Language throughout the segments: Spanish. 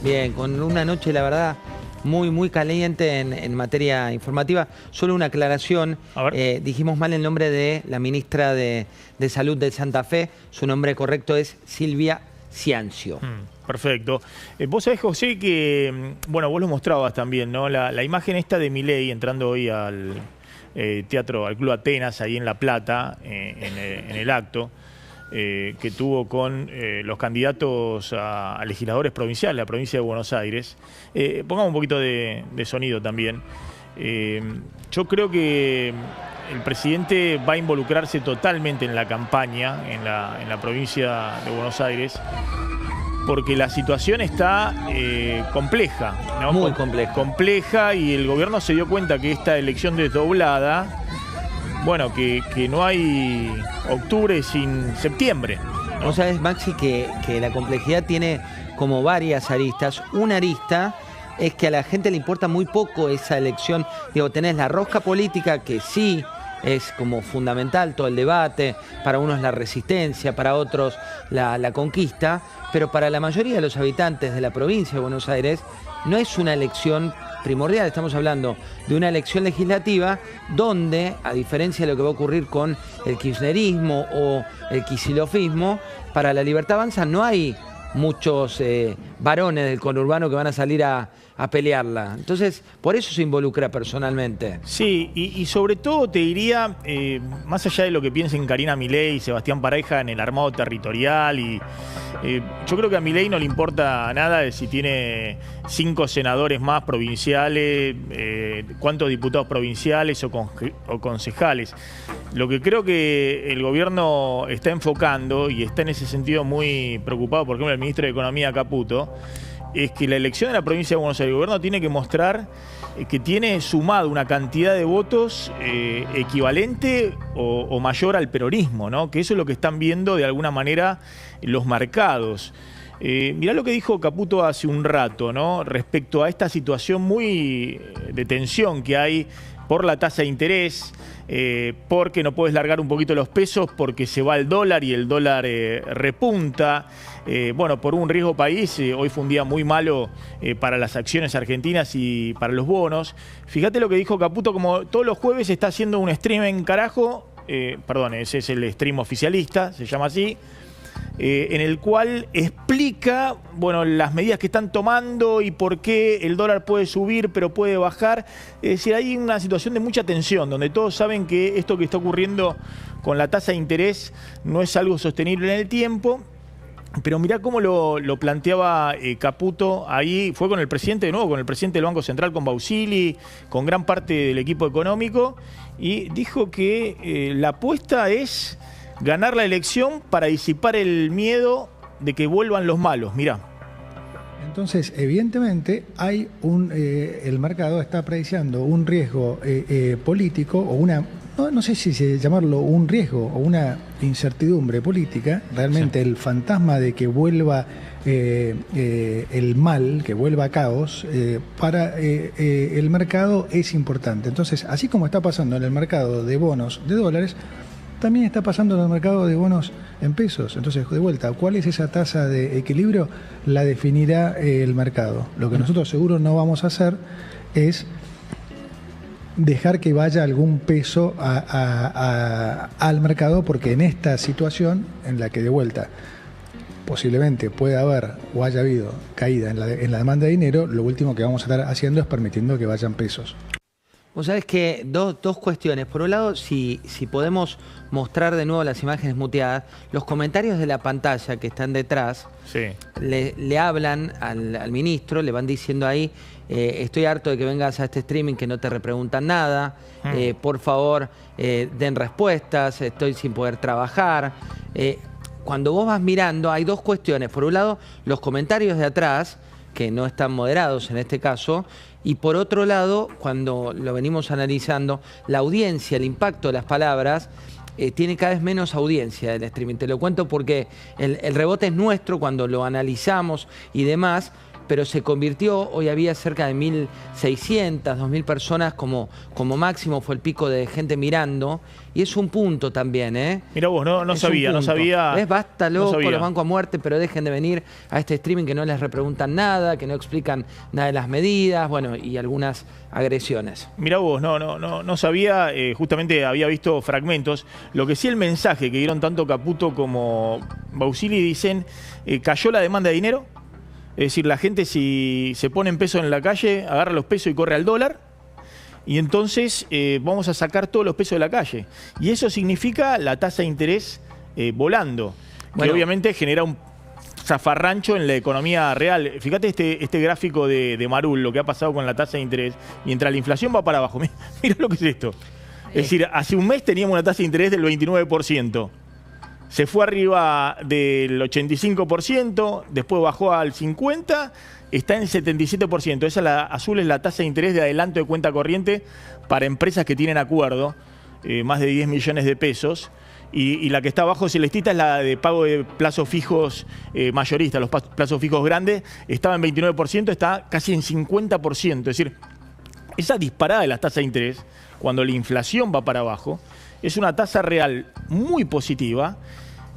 Bien, con una noche, la verdad, muy caliente en materia informativa. Solo una aclaración. Dijimos mal el nombre de la ministra de Salud de Santa Fe. Su nombre correcto es Silvia Ciancio. Perfecto. Vos sabés, José, que, bueno, vos lo mostrabas también, ¿no? La imagen esta de Milei entrando hoy al teatro, al Club Atenas, ahí en La Plata, en el acto que tuvo con los candidatos a legisladores provinciales, la provincia de Buenos Aires. Pongamos un poquito de sonido también. Yo creo que el presidente va a involucrarse totalmente en la campaña en la provincia de Buenos Aires, porque la situación está compleja, ¿no? Muy compleja. Compleja, y el gobierno se dio cuenta que esta elección desdoblada, bueno, que no hay octubre sin septiembre, ¿no? Vos sabés, Maxi, que la complejidad tiene como varias aristas. Una arista es que a la gente le importa muy poco esa elección. Digo, tenés la rosca política, que sí es como fundamental todo el debate, para unos la resistencia, para otros la conquista, pero para la mayoría de los habitantes de la provincia de Buenos Aires no es una elección primordial. Estamos hablando de una elección legislativa donde, a diferencia de lo que va a ocurrir con el kirchnerismo o el kicilofismo, para La Libertad Avanza no hay muchos varones del conurbano que van a salir a pelearla. Entonces, por eso se involucra personalmente. Sí, y sobre todo te diría, más allá de lo que piensen Karina Milei y Sebastián Pareja en el armado territorial, y yo creo que a Milei no le importa nada de si tiene 5 senadores más provinciales, cuántos diputados provinciales o concejales. Lo que creo que el gobierno está enfocando, y está en ese sentido muy preocupado, por ejemplo, el ministro de Economía, Caputo, es que la elección de la provincia de Buenos Aires, el gobierno tiene que mostrar que tiene sumado una cantidad de votos equivalente o mayor al peronismo, ¿no? Que eso es lo que están viendo de alguna manera los mercados. Mirá lo que dijo Caputo hace un rato, ¿no? Respecto a esta situación muy de tensión que hay por la tasa de interés, porque no puedes largar un poquito los pesos porque se va el dólar y el dólar repunta. Bueno, por un riesgo país, hoy fue un día muy malo para las acciones argentinas y para los bonos. Fíjate lo que dijo Caputo, como todos los jueves está haciendo un stream en carajo, perdón, ese es el stream oficialista, se llama así, en el cual explica, bueno, las medidas que están tomando y por qué el dólar puede subir pero puede bajar. Es decir, hay una situación de mucha tensión, donde todos saben que esto que está ocurriendo con la tasa de interés no es algo sostenible en el tiempo. Pero mirá cómo lo planteaba Caputo ahí. Fue con el presidente, de nuevo, con el presidente del Banco Central, con Bausili, con gran parte del equipo económico, y dijo que la apuesta es ganar la elección para disipar el miedo de que vuelvan los malos. Mirá. Entonces, evidentemente, hay el mercado está prediciando un riesgo político, o una, no sé si llamarlo un riesgo o una incertidumbre política. Realmente sí. El fantasma de que vuelva el mal, que vuelva caos, para el mercado es importante. Entonces, así como está pasando en el mercado de bonos de dólares, también está pasando en el mercado de bonos en pesos. Entonces, de vuelta, ¿cuál es esa tasa de equilibrio? La definirá el mercado. Lo que nosotros seguro no vamos a hacer es dejar que vaya algún peso al mercado, porque en esta situación en la que, de vuelta, posiblemente pueda haber o haya habido caída en la demanda de dinero, lo último que vamos a estar haciendo es permitiendo que vayan pesos. Vos sabés que dos cuestiones. Por un lado, si podemos mostrar de nuevo las imágenes muteadas, los comentarios de la pantalla que están detrás, sí, le hablan al ministro, le van diciendo ahí, estoy harto de que vengas a este streaming que no te repreguntan nada, por favor den respuestas, estoy sin poder trabajar. Cuando vos vas mirando, hay dos cuestiones. Por un lado, los comentarios de atrás, que no están moderados en este caso, y por otro lado, cuando lo venimos analizando, la audiencia, el impacto de las palabras, tiene cada vez menos audiencia del streaming. Te lo cuento porque el rebote es nuestro cuando lo analizamos y demás. pero se convirtió, hoy había cerca de 1.600, 2.000 personas como máximo, fue el pico de gente mirando, y es un punto también, ¿eh? Mira vos, no sabía. ¿Ves? Basta, loco, sabía. los bancos a muerte, pero dejen de venir a este streaming que no les repreguntan nada, que no explican nada de las medidas, bueno, y algunas agresiones. Mira vos, no sabía, justamente había visto fragmentos. Lo que sí, el mensaje que dieron tanto Caputo como Bausili dicen, cayó la demanda de dinero. Es decir, la gente si se pone en pesos en la calle, agarra los pesos y corre al dólar. Y entonces vamos a sacar todos los pesos de la calle. Y eso significa la tasa de interés volando. Bueno, que obviamente genera un zafarrancho en la economía real. Fíjate este gráfico de Marul, lo que ha pasado con la tasa de interés. Mientras la inflación va para abajo. Mira lo que es esto. Es decir, hace un mes teníamos una tasa de interés del 29%. Se fue arriba del 85%, después bajó al 50%, está en el 77%. Esa azul es la tasa de interés de adelanto de cuenta corriente para empresas que tienen acuerdo, más de 10 millones de pesos. Y la que está abajo celestita es la de pago de plazos fijos mayoristas, los plazos fijos grandes. Estaba en 29%, está casi en 50%. Es decir, esa disparada de las tasas de interés, cuando la inflación va para abajo, es una tasa real muy positiva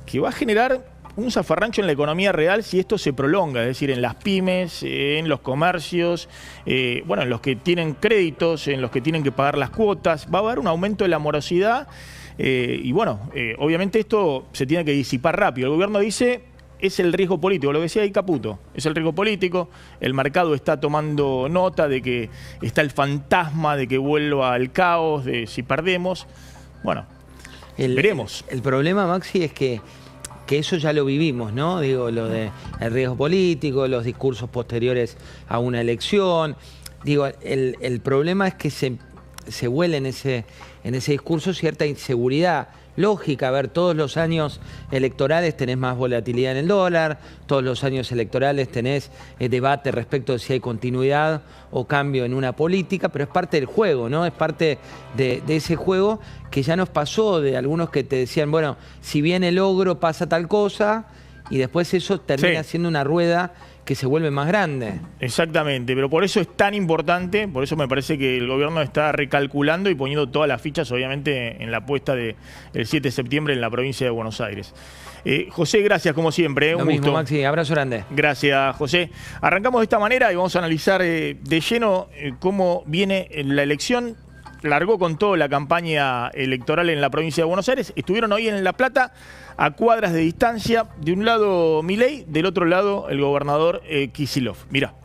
que va a generar un zafarrancho en la economía real si esto se prolonga, es decir, en las pymes, en los comercios, bueno, en los que tienen créditos, en los que tienen que pagar las cuotas. Va a haber un aumento de la morosidad y bueno, obviamente esto se tiene que disipar rápido. El gobierno dice, es el riesgo político, lo que decía ahí Caputo, es el riesgo político, el mercado está tomando nota de que está el fantasma de que vuelva al caos, de si perdemos. Bueno, veremos. El problema, Maxi, es que eso ya lo vivimos, ¿no? Digo, lo del riesgo político, los discursos posteriores a una elección. Digo, el problema es que se huele en ese discurso cierta inseguridad lógica. A ver, todos los años electorales tenés más volatilidad en el dólar, todos los años electorales tenés debate respecto de si hay continuidad o cambio en una política, pero es parte del juego, ¿no? Es parte de ese juego que ya nos pasó, de algunos que te decían, bueno, si viene el ogro pasa tal cosa, y después eso termina siendo una rueda que se vuelve más grande. Exactamente, pero por eso es tan importante, por eso me parece que el gobierno está recalculando y poniendo todas las fichas, obviamente, en la apuesta del 7 de septiembre en la provincia de Buenos Aires. José, gracias como siempre, un gusto. Lo mismo, Maxi, abrazo grande. Gracias, José. Arrancamos de esta manera y vamos a analizar de lleno cómo viene la elección. Largó con todo la campaña electoral en la provincia de Buenos Aires. Estuvieron hoy en La Plata, a cuadras de distancia. De un lado Milei, del otro lado el gobernador Kicillof. Mirá.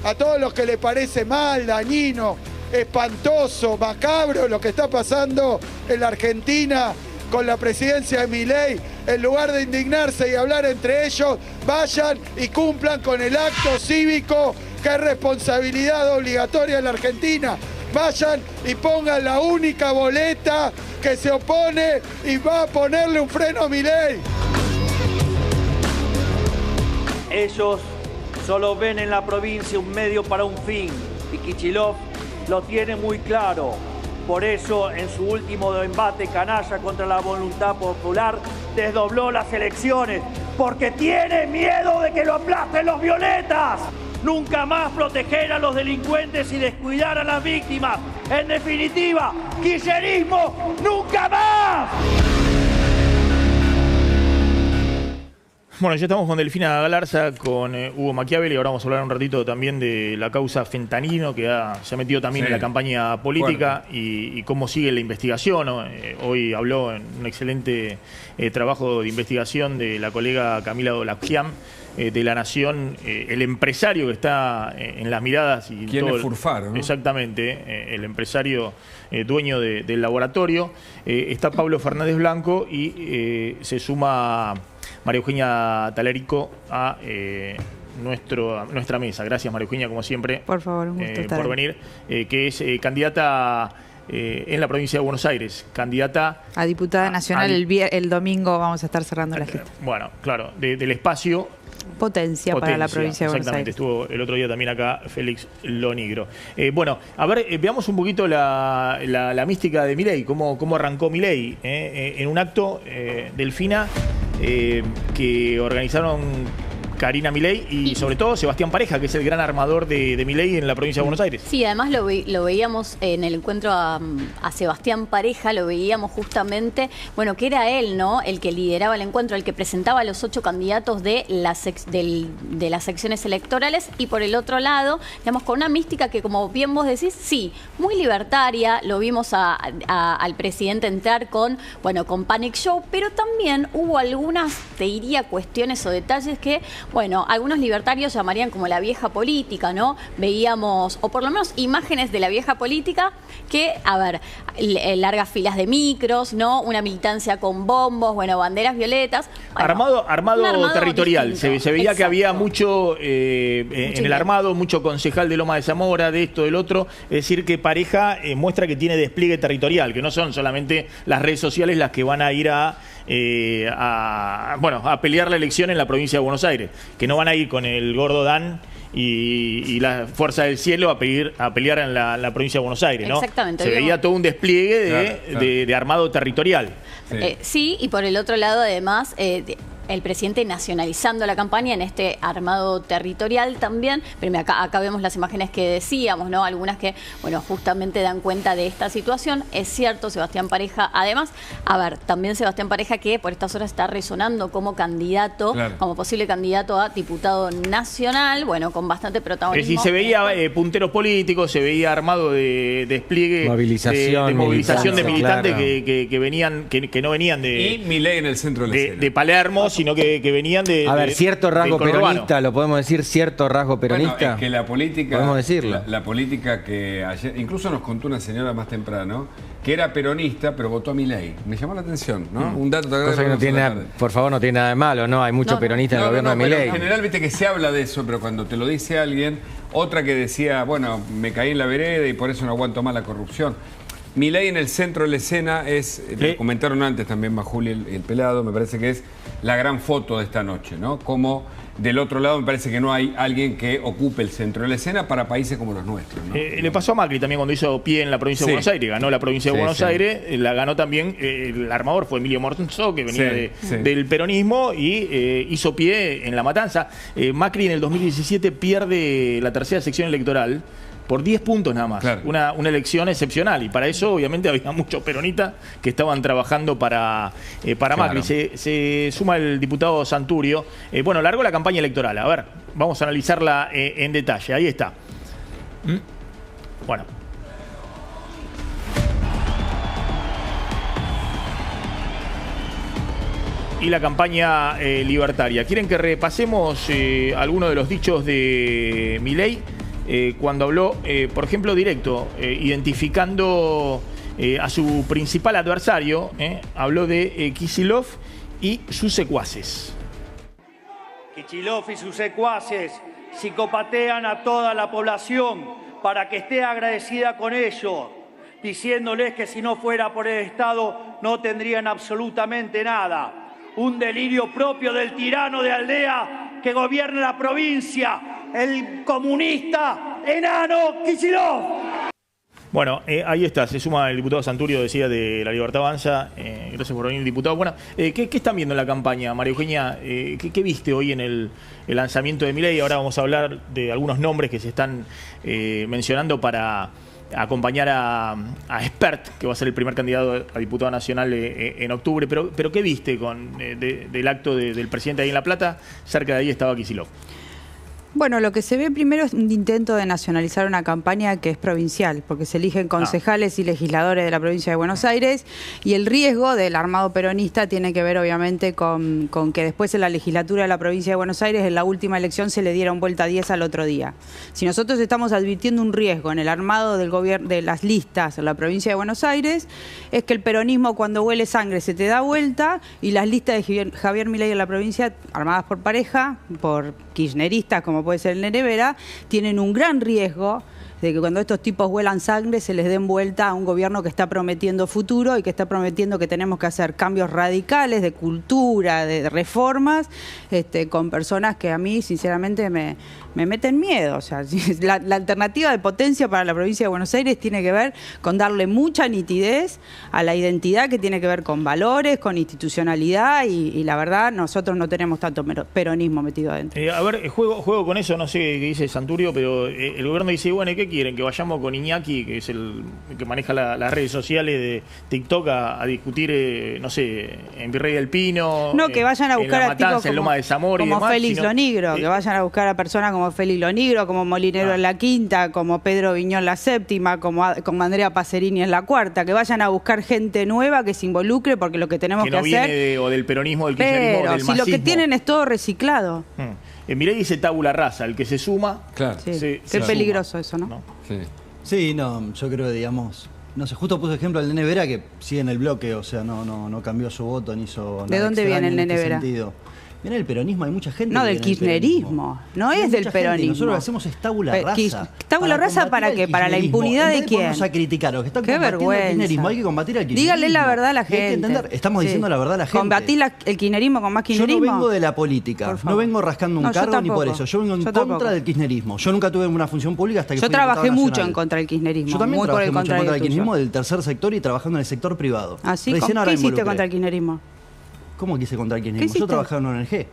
A todos los que les parece mal, dañino, espantoso, macabro lo que está pasando en la Argentina con la presidencia de Milei, en lugar de indignarse y hablar entre ellos, vayan y cumplan con el acto cívico que es responsabilidad obligatoria en la Argentina. Vayan y pongan la única boleta que se opone y va a ponerle un freno a Milei. Ellos solo ven en la provincia un medio para un fin y Kicillof lo tiene muy claro. Por eso, en su último embate canalla contra la voluntad popular, desdobló las elecciones, porque tiene miedo de que lo aplasten los violetas. Nunca más proteger a los delincuentes y descuidar a las víctimas. En definitiva, kirchnerismo nunca más. Bueno, ya estamos con Delfina Galarza, con Hugo Machiavelli, y ahora vamos a hablar un ratito también de la causa Fentanino, que se ha metido también en la campaña política y cómo sigue la investigación, ¿no? Hoy habló en un excelente trabajo de investigación de la colega Camila Dolapjian, de La Nación, el empresario que está en las miradas. Y ¿Quién es Furfaro, no? Exactamente, el empresario dueño del laboratorio. Está Pablo Fernández Blanco y se suma María Eugenia Talarico a nuestra mesa. Gracias, María Eugenia, como siempre. Por favor, un gusto estar por venir. Que es candidata en la provincia de Buenos Aires, candidata a diputada nacional. El domingo vamos a estar cerrando la lista. Bueno, claro, del espacio potencia para la provincia de Buenos Exactamente, Aires. estuvo el otro día también acá Félix Lonigro. Bueno, a ver, veamos un poquito la mística de Milei, cómo arrancó Milei en un acto, Delfina, que organizaron Karina Milei y sobre todo Sebastián Pareja, que es el gran armador de Milei en la provincia de Buenos Aires. Sí, además lo veíamos en el encuentro a Sebastián Pareja, lo veíamos justamente, bueno, que era él, ¿no? El que lideraba el encuentro, el que presentaba a los 8 candidatos de las secciones electorales, y por el otro lado, digamos, con una mística que, como bien vos decís, sí, muy libertaria. Lo vimos al presidente entrar con Panic Show, pero también hubo algunas, te diría, cuestiones o detalles que, bueno, algunos libertarios llamarían como la vieja política, ¿no? Veíamos, o por lo menos imágenes de la vieja política, que, a ver, largas filas de micros, ¿no? Una militancia con bombos, banderas violetas. Bueno, armado territorial. Se veía Exacto. que había mucho en el armado, mucho concejal de Loma de Zamora, de esto, del otro. Es decir, que Pareja muestra que tiene despliegue territorial, que no son solamente las redes sociales las que van a ir a pelear la elección en la provincia de Buenos Aires, que no van a ir con el gordo Dan y la Fuerza del Cielo a pelear en la provincia de Buenos Aires, ¿no? Exactamente. Se veía todo un despliegue de armado territorial. Sí, y por el otro lado, además, el presidente nacionalizando la campaña en este armado territorial también, pero acá vemos las imágenes que decíamos, ¿no? Algunas que, justamente dan cuenta de esta situación. Es cierto, Sebastián Pareja, además, a ver, también Sebastián Pareja, que por estas horas está resonando como candidato, como posible candidato a diputado nacional, con bastante protagonismo. Es decir, se veía punteros políticos, se veía armado de despliegue, movilización de militantes que no venían de... Y Milei en el centro de Palermo, sino que venían de... A ver, cierto rasgo peronista, ¿lo podemos decir? ¿Cierto rasgo peronista? Bueno, es que la política... Podemos decirlo. La política que ayer... Incluso nos contó una señora más temprano que era peronista, pero votó a Milei. Me llamó la atención, ¿no? Un dato... Cosa que no tiene nada, por favor, no tiene nada de malo, ¿no? Hay muchos peronistas en el gobierno de Milei. En general, viste que se habla de eso, pero cuando te lo dice alguien... Otra que decía, me caí en la vereda y por eso no aguanto más la corrupción. Milei en el centro de la escena es, lo comentaron antes también Majuli el Pelado, me parece que es la gran foto de esta noche, ¿no? Como del otro lado me parece que no hay alguien que ocupe el centro de la escena para países como los nuestros, ¿no? Le pasó a Macri también cuando hizo pie en la provincia de Buenos Aires, ganó la provincia de Buenos Aires, la ganó también, el armador fue Emilio Mortenzo, que venía del peronismo y hizo pie en La Matanza. Macri en el 2017 pierde la tercera sección electoral por 10 puntos nada más. Claro. Una elección excepcional. Y para eso, obviamente, había muchos peronistas que estaban trabajando para Macri. Se suma el diputado Santurio. Largó la campaña electoral. A ver, vamos a analizarla en detalle. Ahí está. Bueno. Y la campaña libertaria. ¿Quieren que repasemos algunos de los dichos de Milei? Cuando habló, por ejemplo, directo, identificando a su principal adversario, habló de Kicillof y sus secuaces. Kicillof y sus secuaces psicopatean a toda la población para que esté agradecida con ellos, diciéndoles que si no fuera por el Estado no tendrían absolutamente nada. Un delirio propio del tirano de aldea que gobierna la provincia, el comunista enano Kicillof. Bueno, ahí está, se suma el diputado Santurio, decía, de La Libertad Avanza. Gracias por venir, diputado. Bueno, ¿qué están viendo en la campaña, María Eugenia? ¿Qué viste hoy en el lanzamiento de Milei? Ahora vamos a hablar de algunos nombres que se están mencionando para acompañar a Espert, que va a ser el primer candidato a diputado nacional en octubre. Pero ¿qué viste del acto del presidente ahí en La Plata? Cerca de ahí estaba Kicillof. Bueno, lo que se ve primero es un intento de nacionalizar una campaña que es provincial, porque se eligen concejales y legisladores de la provincia de Buenos Aires, y el riesgo del armado peronista tiene que ver obviamente con que después en la legislatura de la provincia de Buenos Aires, en la última elección, se le dieron vuelta 10 al otro día. Si nosotros estamos advirtiendo un riesgo en el armado del gobierno de las listas en la provincia de Buenos Aires, es que el peronismo, cuando huele sangre, se te da vuelta, y las listas de Javier Milei en la provincia, armadas por Pareja, por kirchneristas como puede ser el Nere Vera, tienen un gran riesgo de que cuando estos tipos huelan sangre se les den vuelta a un gobierno que está prometiendo futuro y que está prometiendo que tenemos que hacer cambios radicales de cultura, de reformas, con personas que a mí sinceramente me meten miedo. O sea, la alternativa de potencia para la provincia de Buenos Aires tiene que ver con darle mucha nitidez a la identidad, que tiene que ver con valores, con institucionalidad, y la verdad nosotros no tenemos tanto peronismo metido adentro. A ver, juego con eso, no sé qué dice Santurio, pero el gobierno dice, bueno, ¿y qué quieren? Que vayamos con Iñaki, que es el que maneja las redes sociales de TikTok, a discutir, no sé, en Virrey del Pino, no, que vayan a buscar a tipos en Loma de Zamora como y demás, Félix Lonigro, que vayan a buscar a personas como Félix Lonigro, como Molinero en la quinta, como Pedro Viñón la séptima, como Andrea Pacerini en la cuarta, que vayan a buscar gente nueva que se involucre, porque lo que tenemos que no hacer... viene o del peronismo, del kirchnerismo, pero del si masismo. lo que tienen es todo reciclado. Milei dice tabula rasa, el que se suma... Claro. Sí. Se Qué peligroso suma, eso, ¿no? Sí. Sí, no, yo creo que, digamos, no sé, justo puso ejemplo del Nene Vera, que sigue en el bloque, o sea, no cambió su voto ni hizo nada. ¿De dónde viene el Nene Vera? Viene del peronismo, hay mucha gente. No, que del viene kirchnerismo, no Hay es mucha del gente, peronismo. Nosotros lo que hacemos es tabula rasa. ¿Tabula rasa para combatir qué? al ¿Para la kirchnerismo. impunidad de En vez quién? ponernos a criticar, los que están Qué combatiendo el vergüenza. kirchnerismo, hay que combatir al kirchnerismo. Dígale la verdad a la gente. Y hay que entender, estamos diciendo la verdad a la gente. ¿Combatir el kirchnerismo con más Yo kirchnerismo? no vengo de la política, no vengo rascando un No, yo cargo ni por tampoco. eso. Yo vengo en Yo contra tampoco. del kirchnerismo. Yo nunca tuve una función pública hasta que Yo fui diputado trabajé mucho nacional. en contra del kirchnerismo. Yo también muy por trabajé el mucho en contra del contrario kirchnerismo tuyo. del tercer sector y trabajando en el sector privado. ¿Ah, sí? Recién ahora ¿Qué me hiciste involucré. contra el kirchnerismo? ¿Cómo quise contra el ¿Qué kirchnerismo? Yo hiciste? trabajaba en una ONG.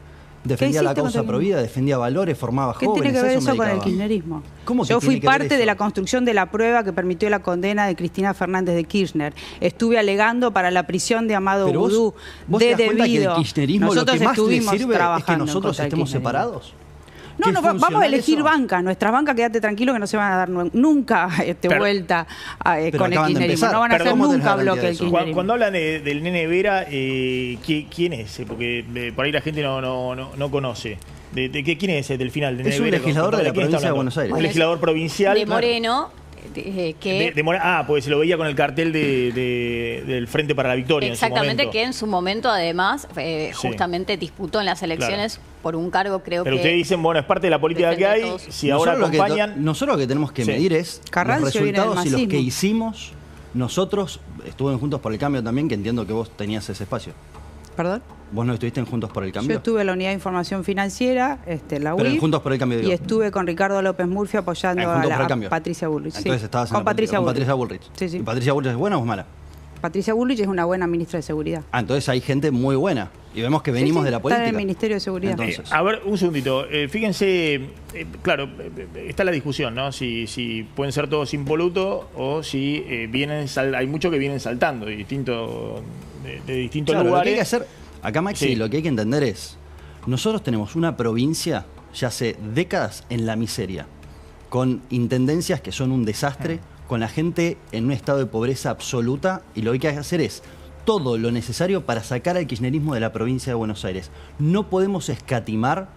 Defendía la hiciste contra causa el pro vida, defendía valores, formaba ¿Qué jóvenes. tiene que ver a eso me con el dedicaba. kirchnerismo? ¿Cómo que Yo fui tiene que ver parte de eso? la construcción de la prueba que permitió la condena de Cristina Fernández de Kirchner. Estuve alegando para la prisión de Amado Pero Vudú vos de te das cuenta que el debido. kirchnerismo lo Nosotros que más le estuvimos sirve es que trabajando nosotros contra el estemos kirchnerismo. separados. No, ¿Qué no, es vamos a funcional elegir eso? banca. Nuestras bancas, quédate tranquilo que no se van a dar nunca vuelta con el acaban de kirchnerismo. empezar. No van a Perdón, hacer ¿cómo tenés nunca garantía bloque de el eso? kirchnerismo. Cuando hablan del Nene Vera, ¿quién es? Porque por ahí la gente no conoce. ¿Quién es del final? De Es un Nene Vera? legislador de la ¿Quién está provincia de hablando? Buenos Aires. Un legislador provincial. De Moreno, pues se lo veía con el cartel del Frente para la Victoria. exactamente, en su que en su momento además justamente disputó en las elecciones por un cargo, creo Pero que... ustedes dicen, bueno, es parte de la política que hay, si ahora acompañan... Nosotros lo que tenemos que medir es Carrancio los viene del resultados y los que masismo. hicimos nosotros. Estuve en Juntos por el Cambio también, que entiendo que vos tenías ese espacio. ¿Perdón? ¿Vos no estuviste en Juntos por el Cambio? Yo estuve en la Unidad de Información Financiera, la Pero en UIF, Juntos por el Cambio, y digo. estuve con Ricardo López Murphy apoyando En Juntos por el a Cambio. Patricia Bullrich. Sí. Entonces estabas en con la Patricia con Bullrich. Patricia Bullrich. Sí, sí. ¿Y Patricia Bullrich es buena o es mala? Patricia Bullrich es una buena ministra de Seguridad. Ah, entonces hay gente muy buena. Y vemos que venimos Sí, sí, de la está en política. el Ministerio de Seguridad. Entonces, A ver, un segundito. Fíjense, claro, está la discusión, ¿no? Si pueden ser todos impolutos o si hay muchos que vienen saltando de distintos claro, lo que hay lugares. que hacer, acá Maxi, Sí. lo que hay que entender es, nosotros tenemos una provincia ya hace décadas en la miseria, con intendencias que son un desastre, con la gente en un estado de pobreza absoluta, y lo que hay que hacer es todo lo necesario para sacar al kirchnerismo de la provincia de Buenos Aires. No podemos escatimar,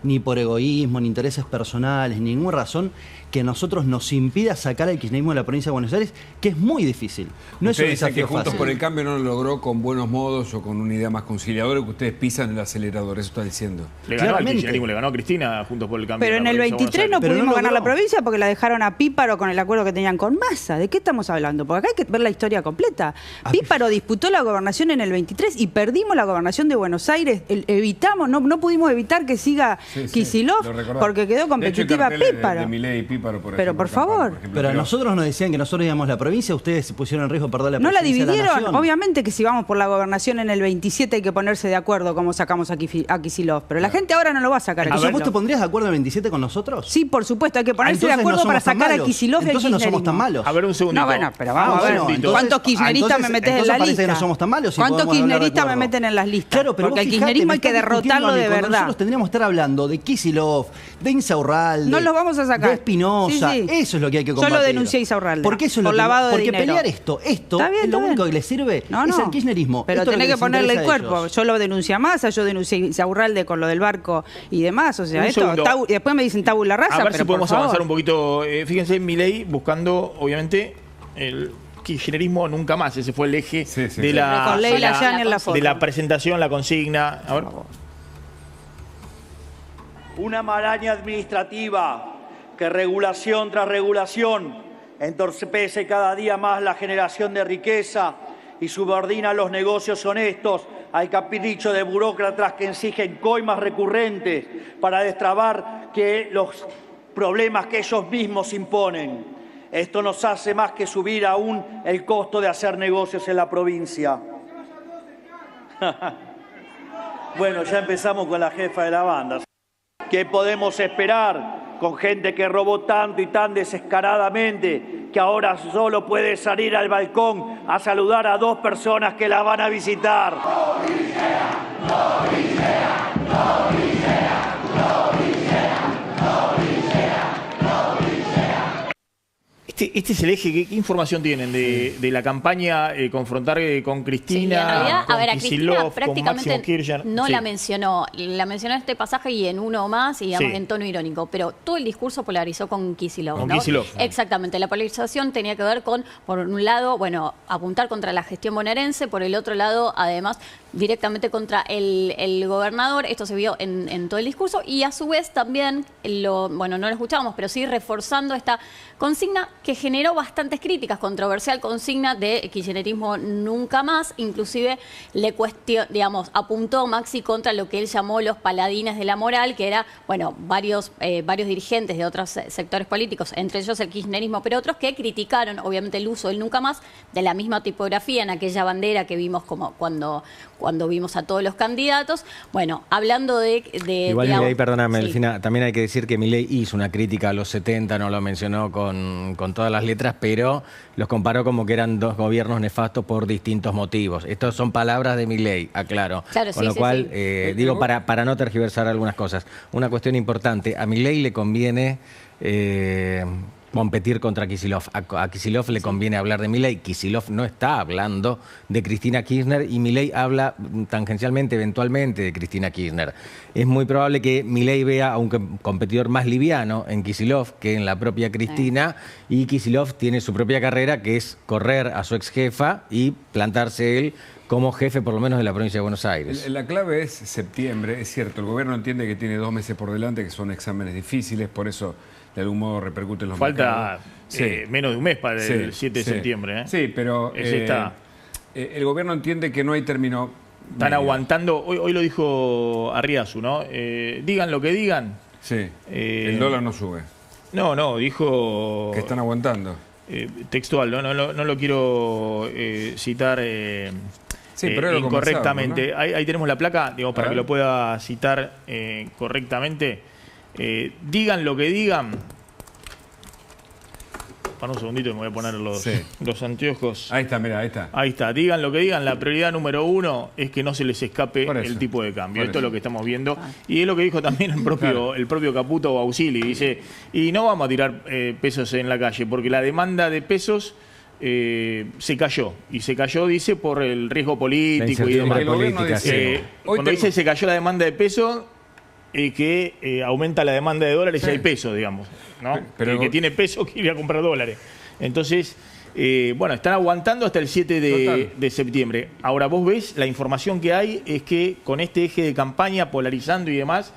ni por egoísmo, ni intereses personales, ni ninguna razón que a nosotros nos impida sacar al kirchnerismo de la provincia de Buenos Aires, que es muy difícil. No es un Ustedes dicen que desafío Juntos fácil. por el Cambio no lo logró con buenos modos o con una idea más conciliadora, que ustedes pisan el acelerador, eso está diciendo. Le ganó al Claramente. kirchnerismo, le ganó a Cristina Juntos por el Cambio. Pero en el 23 no Pero no pudimos ganar la logró. provincia porque la dejaron a Píparo con el acuerdo que tenían con Massa. ¿De qué estamos hablando? Porque acá hay que ver la historia completa. Píparo disputó la gobernación en el 23 y perdimos la gobernación de Buenos Aires. Evitamos, no pudimos evitar que siga Kicillof porque quedó competitiva Píparo. De Milei y Píparo, por Pero ejemplo, por favor. por ejemplo, Pero a nosotros nos decían que nosotros íbamos la provincia, ustedes se pusieron en riesgo de perder la No la presidencia de dividieron. nación. Obviamente que si vamos por la gobernación en el 27 hay que ponerse de acuerdo como sacamos a Kicillof. Pero la gente ahora no lo va a sacar. Entonces, a ¿vos te Kicillof. pondrías de acuerdo en el 27 con nosotros? Sí, por supuesto. Hay que ponerse de Entonces no acuerdo para somos tan sacar a malos. Kicillof y al Entonces no somos kirchnerismo. tan malos. A ver, un segundito. No, bueno, pero vamos a ver. segundito. ¿Cuántos kirchneristas me metes en la parece lista? que no somos tan malos. y ¿Cuántos podemos hablar de kirchneristas me acuerdo. meten en las listas? Claro, pero porque vos el fijate, kirchnerismo me hay que estás discutiendo derrotarlo a mí de cuando verdad. Nosotros tendríamos que estar hablando de Kicillof, de Insaurralde. No los vamos a sacar. De Espinosa. Sí, sí. Eso es lo que hay que Yo combatir. lo denuncié a Insaurralde, Porque eso es por lo que, lavado de porque dinero. pelear esto Está bien, es lo está único bien. que les sirve No, es no. al kirchnerismo. Pero Esto es lo tenés que les ponerle el interesa a cuerpo. ellos. Yo lo denuncié a Massa, yo denuncié a Insaurralde con lo del barco y demás. O sea, Un esto, segundo. después me dicen tabula rasa, A ver pero si podemos por favor. avanzar un poquito. Fíjense, Milei buscando, obviamente, el kirchnerismo nunca más. Ese fue el eje Sí, sí, de, sí. la, Con Leila de, Yanni en la la, foto. de la presentación, la consigna. A ver. Una maraña administrativa que regulación tras regulación entorpece cada día más la generación de riqueza y subordina los negocios honestos al capricho de burócratas que exigen coimas recurrentes para destrabar los problemas que ellos mismos imponen. Esto nos hace más que subir aún el costo de hacer negocios en la provincia. Bueno, ya empezamos con la jefa de la banda. ¿Qué podemos esperar con gente que robó tanto y tan descaradamente que ahora solo puede salir al balcón a saludar a 2 personas que la van a visitar? Este es el eje. ¿Qué información tienen de la campaña confrontar con Cristina, Sí, en realidad, con a ver, a Cristina Kicillof, con prácticamente Máximo Kirchner? no Sí. la mencionó en este pasaje y en uno más, y digamos Sí. en tono irónico, pero todo el discurso kizillof con Kicillof. Con ¿no? Kicillof. Exactamente, la polarización tenía que ver con, por un lado, bueno, apuntar contra la gestión bonaerense, por el otro lado, además, directamente contra el gobernador. Esto se vio en todo el discurso y a su vez también, bueno, no lo escuchábamos, pero sí reforzando esta consigna que generó bastantes críticas, controversial consigna de kirchnerismo nunca más, inclusive apuntó Maxi contra lo que él llamó los paladines de la moral, que era, bueno, varios dirigentes de otros sectores políticos, entre ellos el kirchnerismo, pero otros que criticaron, obviamente, el uso del nunca más de la misma tipografía en aquella bandera que vimos como cuando vimos a todos los candidatos. Bueno, hablando de Igual Milei, perdóname, sí. Delfina, también hay que decir que Milei hizo una crítica a los 70, no lo mencionó con todas las letras, pero los comparó como que eran 2 gobiernos nefastos por distintos motivos. Estas son palabras de Milei, aclaro. Claro, con sí, lo sí, cual, sí. digo, para no tergiversar algunas cosas. Una cuestión importante, a Milei le conviene competir contra Kicillof. A Kicillof le conviene hablar de Milei. Kicillof no está hablando de Cristina Kirchner y Milei habla tangencialmente, eventualmente, de Cristina Kirchner. Es muy probable que Milei vea a un competidor más liviano en Kicillof que en la propia Cristina, y Kicillof tiene su propia carrera, que es correr a su ex jefa y plantarse él como jefe, por lo menos, de la provincia de Buenos Aires. La clave es septiembre, es cierto. El gobierno entiende que tiene 2 meses por delante, que son exámenes difíciles, por eso de algún modo repercuten los Falta mercados. menos de un mes para el Sí, 7 de sí. septiembre. ¿eh? Sí, pero el gobierno entiende que no hay término Están medio. aguantando. Hoy lo dijo Arriazu, ¿no? Digan lo que digan. Sí, el dólar no sube. No, dijo... Que están aguantando. Textual, no lo quiero citar Sí, pero lo incorrectamente. conversamos, ¿no? Ahí tenemos la placa, digamos, para que lo pueda citar correctamente. Digan lo que digan. Para un segundito me voy a poner los anteojos. Ahí está, mira, ahí está. Ahí está. Digan lo que digan. La prioridad número 1 es que no se les escape Por eso. el tipo de cambio. Por Esto es eso. lo que estamos viendo. Y es lo que dijo también el propio Caputo Bausili. Dice, y no vamos a tirar pesos en la calle, porque la demanda de pesos se cayó. Y se cayó, dice, por el riesgo político y demás. incertidumbre política, sí. Cuando dice se cayó la demanda de pesos, que aumenta la demanda de dólares y hay pesos, digamos, ¿no? Pero El que tiene pesos quiere ir a comprar dólares. Entonces, bueno, están aguantando hasta el 7 de septiembre. Ahora, vos ves, la información que hay es que con este eje de campaña, polarizando y demás,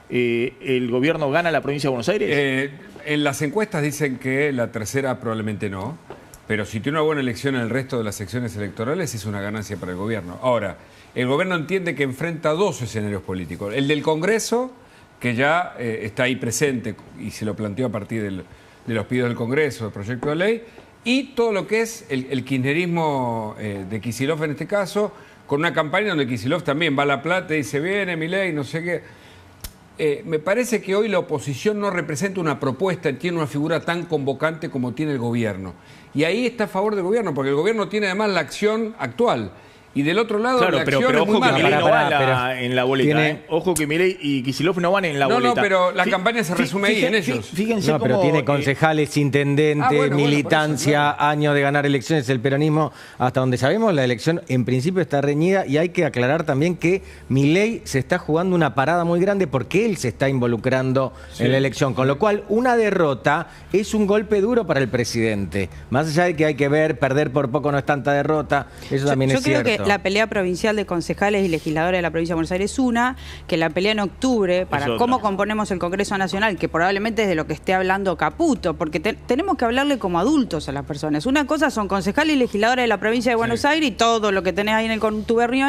¿el gobierno gana la provincia de Buenos Aires? En las encuestas dicen que la tercera probablemente no, pero si tiene una buena elección en el resto de las secciones electorales es una ganancia para el gobierno. Ahora, el gobierno entiende que enfrenta 2 escenarios políticos. El del Congreso, que ya está ahí presente y se lo planteó a partir de los pedidos del Congreso, del proyecto de ley, y todo lo que es el kirchnerismo de Kicillof en este caso, con una campaña donde Kicillof también va a La Plata y dice, viene Milei, no sé qué. Me parece que hoy la oposición no representa una propuesta, tiene una figura tan convocante como tiene el gobierno. Y ahí está a favor del gobierno, porque el gobierno tiene además la acción actual. Y del otro lado, Claro, la pero acción es ojo muy que mala. Milei no va Pará, en la boleta. tiene- Ojo que Milei y Kicillof no van en la No, boleta. no, pero la campaña se resume ahí, en ellos. Fíjense No, pero cómo, tiene concejales, intendentes, bueno, militancia, por eso, años de ganar elecciones, el peronismo. Hasta donde sabemos, la elección en principio está reñida, y hay que aclarar también que Milei se está jugando una parada muy grande porque él se está involucrando en la elección. Con lo cual, una derrota es un golpe duro para el presidente. Más allá de que hay que ver, perder por poco no es tanta derrota, eso también Yo es creo cierto. la pelea provincial de concejales y legisladores de la provincia de Buenos Aires es una, que la pelea en octubre para cómo componemos el Congreso Nacional, que probablemente es de lo que esté hablando Caputo, porque tenemos que hablarle como adultos a las personas. Una cosa son concejales y legisladores de la provincia de Buenos Aires y todo lo que tenés ahí en el contubernio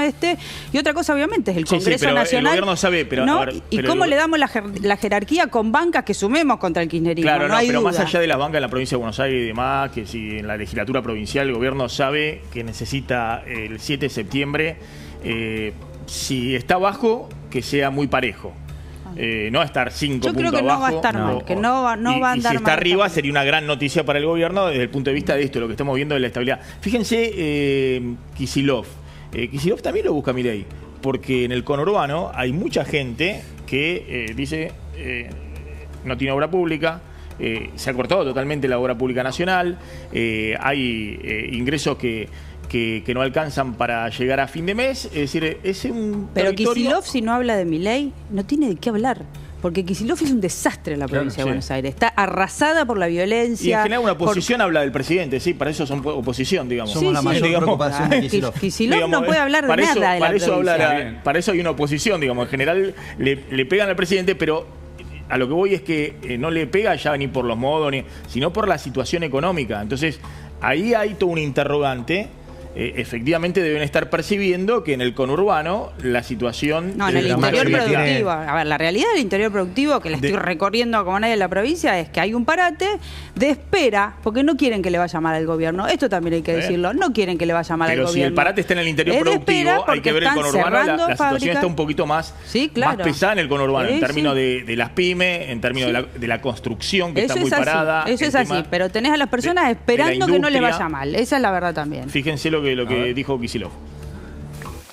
y otra cosa obviamente es el Congreso pero Nacional. El gobierno sabe, pero, ¿no? a ver, ¿Y cómo le damos la jerarquía con bancas que sumemos contra el kirchnerismo? Claro, no hay pero duda. más allá de las bancas en la provincia de Buenos Aires y demás, que si en la legislatura provincial el gobierno sabe que necesita el 7 de septiembre, si está bajo, que sea muy parejo. No estar 5 puntos abajo. Yo creo que no va a estar mal, que no va a andar mal. Y si está arriba sería una gran noticia para el gobierno desde el punto de vista de esto, lo que estamos viendo de la estabilidad. Fíjense, Kicillof. Kicillof también lo busca Milei, porque en el conurbano hay mucha gente que dice no tiene obra pública, se ha cortado totalmente la obra pública nacional, hay ingresos que no alcanzan para llegar a fin de mes, es decir, es un Pero territorio... Kicillof, si no habla de Milei, no tiene de qué hablar. Porque Kicillof es un desastre en la provincia de Buenos Aires. Está arrasada por la violencia. Y en general una oposición habla del presidente, sí, para eso son oposición, digamos. Somos la mayor preocupación de Kicillof. Kicillof no puede hablar de nada de la provincia. Para eso hay una oposición, digamos. En general le pegan al presidente, pero a lo que voy es que no le pega ya ni por los modos, sino por la situación económica. Entonces, ahí hay todo un interrogante. Efectivamente deben estar percibiendo que en el conurbano la situación... No, en el interior productivo. A ver, la realidad del interior productivo, que la estoy recorriendo como nadie en la provincia, es que hay un parate de espera, porque no quieren que le vaya mal al gobierno. Esto también hay que decirlo. No quieren que le vaya mal al gobierno. Pero si el parate está en el interior productivo, hay que ver el conurbano. La situación está un poquito más pesada en el conurbano, en términos de las pymes, en términos de la construcción, que está muy parada. Eso es así, pero tenés a las personas esperando que no les vaya mal. Esa es la verdad también. Fíjense lo que dijo Kicillof.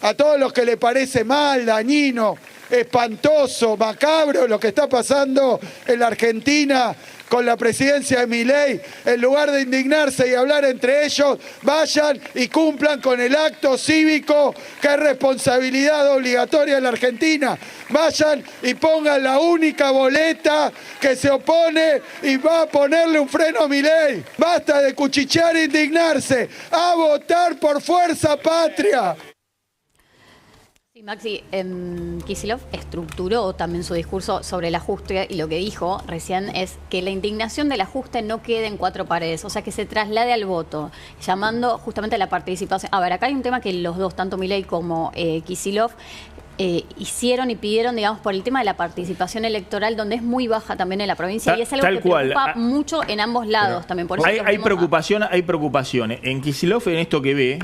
A todos los que le parece mal, dañino, espantoso, macabro lo que está pasando en la Argentina con la presidencia de Milei, en lugar de indignarse y hablar entre ellos, vayan y cumplan con el acto cívico que es responsabilidad obligatoria en la Argentina. Vayan y pongan la única boleta que se opone y va a ponerle un freno a Milei. Basta de cuchichear e indignarse, a votar por Fuerza Patria. Sí, Maxi, Kicillof estructuró también su discurso sobre el ajuste y lo que dijo recién es que la indignación del ajuste no quede en cuatro paredes, o sea, que se traslade al voto, llamando justamente a la participación. A ver, acá hay un tema que los dos, tanto Milei como Kicillof, hicieron y pidieron, digamos, por el tema de la participación electoral, donde es muy baja también en la provincia, y es algo que preocupa mucho en ambos lados también. Por eso hay preocupaciones. En Kicillof, en esto que ve,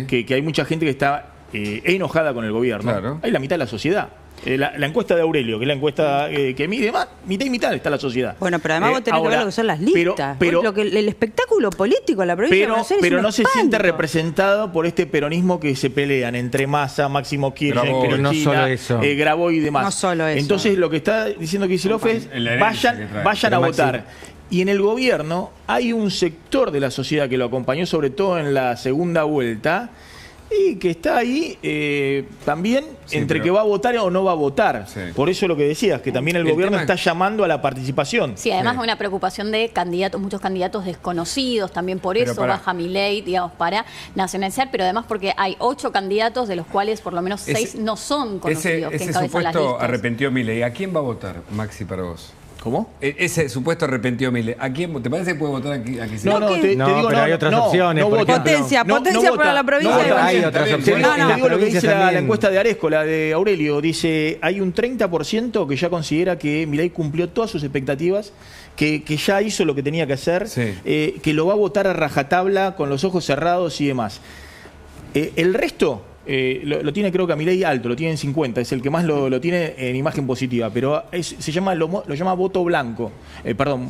que hay mucha gente que está enojada con el gobierno. Hay la mitad de la sociedad. La encuesta de Aurelio, que es la encuesta que mide más, mitad y mitad está la sociedad. Bueno, pero además vos tenés que ver lo que son las listas. Pero el espectáculo político en la provincia de Buenos Aires pero no se siente representado por este peronismo que se pelean entre Massa, Máximo Kirchner, Grabois y demás. No solo eso. Entonces lo que está diciendo Kicillof es vayan a votar. Y en el gobierno hay un sector de la sociedad que lo acompañó, sobre todo en la segunda vuelta, y que está ahí también entre que va a votar o no va a votar. Por eso lo que decías, que también el gobierno está llamando a la participación. Sí, además una preocupación de candidatos, muchos candidatos desconocidos, también por eso baja Milei, digamos, para nacionalizar, pero además porque hay 8 candidatos, de los cuales por lo menos 6 no son conocidos. Ese supuesto arrepentió Milei. ¿A quién va a votar, Maxi, para vos? ¿Cómo? Ese supuesto arrepentido Milei. ¿A quién te parece que puede votar aquí? Te digo, pero hay otras opciones. Potencia para la provincia. Hay otras opciones. Te digo lo que dice la encuesta de Aresco, la de Aurelio. Dice, hay un 30% que ya considera que Milei cumplió todas sus expectativas, que ya hizo lo que tenía que hacer, que lo va a votar a rajatabla, con los ojos cerrados y demás. El resto... lo tiene, creo que a Milei alto, lo tiene en 50, es el que más lo tiene en imagen positiva, pero lo llama voto blanco,